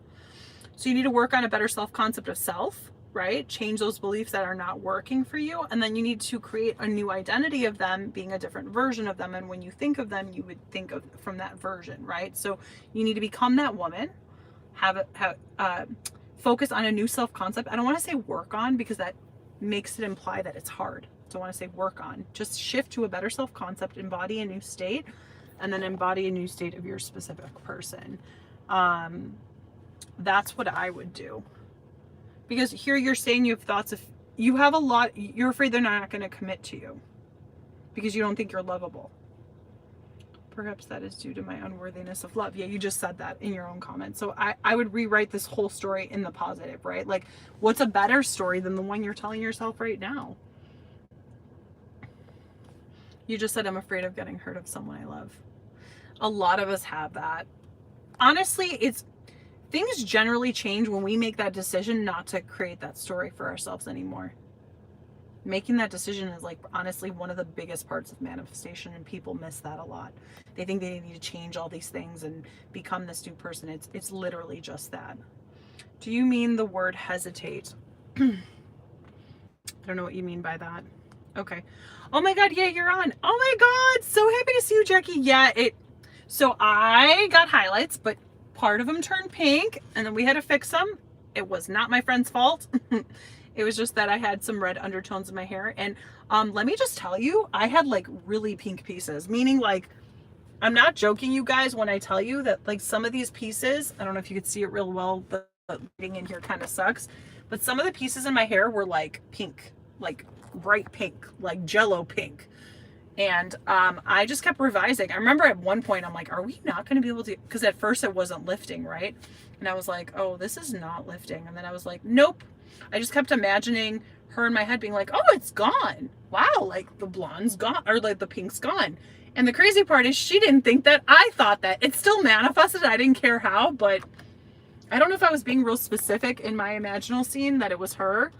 So you need to work on a better self-concept of self, right? Change those beliefs that are not working for you. And then you need to create a new identity of them, being a different version of them. And when you think of them, you would think of from that version, right? So you need to become that woman, focus on a new self-concept. I don't want to say work on because that makes it imply that it's hard. So I want to say work on. Just shift to a better self-concept, embody a new state, and then embody a new state of your specific person. That's what I would do. Because here you're saying you have thoughts of, you have a lot, you're afraid they're not going to commit to you because you don't think you're lovable. Perhaps that is due to my unworthiness of love. Yeah, you just said that in your own comment. So I would rewrite this whole story in the positive, right? Like, what's a better story than the one you're telling yourself right now? You just said, I'm afraid of getting hurt of someone I love. A lot of us have that. Honestly, things generally change when we make that decision not to create that story for ourselves anymore. Making that decision is like honestly one of the biggest parts of manifestation, and people miss that a lot. They think they need to change all these things and become this new person. It's literally just that. Do you mean the word hesitate? I don't know what you mean by that. Okay. Oh my God, yeah, you're on. Oh my God, so happy to see you, Jackie. Yeah, so I got highlights, but part of them turned pink and then we had to fix them. It was not my friend's fault. It was just that I had some red undertones in my hair. And let me just tell you, I had like really pink pieces, meaning like, I'm not joking, you guys, when I tell you that like some of these pieces, I don't know if you could see it real well, the lighting in here kind of sucks, but some of the pieces in my hair were like pink, like bright pink, like jello pink. And I just kept revising. I remember at one point, I'm like, are we not going to be able to, because at first it wasn't lifting, right? And I was like, oh, this is not lifting. And then I was like, nope. I just kept imagining her in my head being like, oh, it's gone. Wow, like the blonde's gone, or like the pink's gone. And the crazy part is she didn't think that. I thought that. It still manifested. I didn't care how, but I don't know if I was being real specific in my imaginal scene that it was her.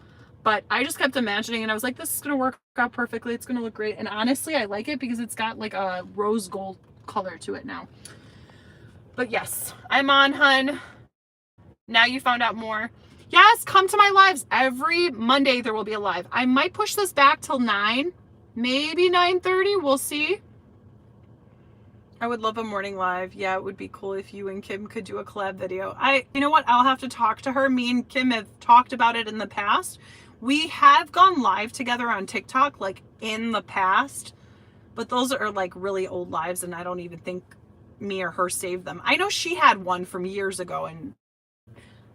But I just kept imagining and I was like, this is going to work out perfectly. It's going to look great. And honestly, I like it because it's got like a rose gold color to it now. But yes, I'm on, hun. Now you found out more. Yes, come to my lives. Every Monday there will be a live. I might push this back till 9, maybe 9:30. We'll see. I would love a morning live. Yeah, it would be cool if you and Kim could do a collab video. You know what? I'll have to talk to her. Me and Kim have talked about it in the past. We have gone live together on TikTok, like in the past, but those are like really old lives, and I don't even think me or her saved them. I know she had one from years ago, and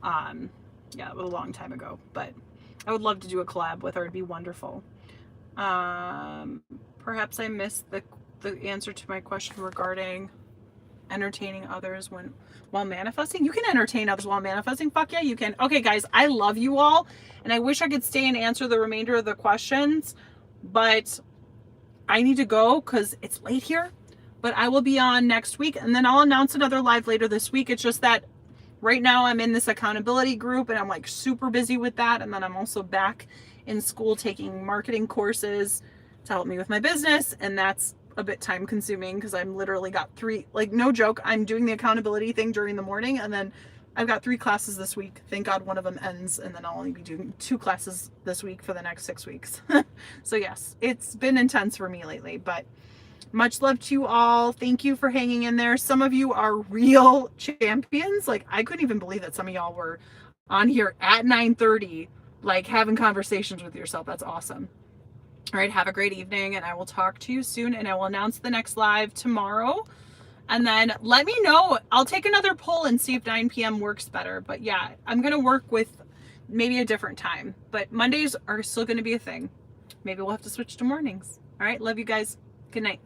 yeah, it was a long time ago, but I would love to do a collab with her. It'd be wonderful. Perhaps I missed the answer to my question regarding entertaining others while manifesting. You can entertain others while manifesting. Fuck yeah, you can. Okay, guys, I love you all, and I wish I could stay and answer the remainder of the questions, but I need to go because it's late here. But I will be on next week, and then I'll announce another live later this week. It's just that right now I'm in this accountability group, and I'm like super busy with that, and then I'm also back in school taking marketing courses to help me with my business, and that's a bit time consuming because I'm literally got 3, like no joke, I'm doing the accountability thing during the morning, and then I've got 3 classes this week. Thank God one of them ends, and then I'll only be doing 2 classes this week for the next 6 weeks. So yes, it's been intense for me lately, but much love to you all. Thank you for hanging in there. Some of you are real champions. Like I couldn't even believe that some of y'all were on here at 9:30, like having conversations with yourself. That's awesome. All right, have a great evening, and I will talk to you soon, and I will announce the next live tomorrow. And then let me know. I'll take another poll and see if 9 p.m. works better. But yeah, I'm going to work with maybe a different time. But Mondays are still going to be a thing. Maybe we'll have to switch to mornings. All right, love you guys. Good night.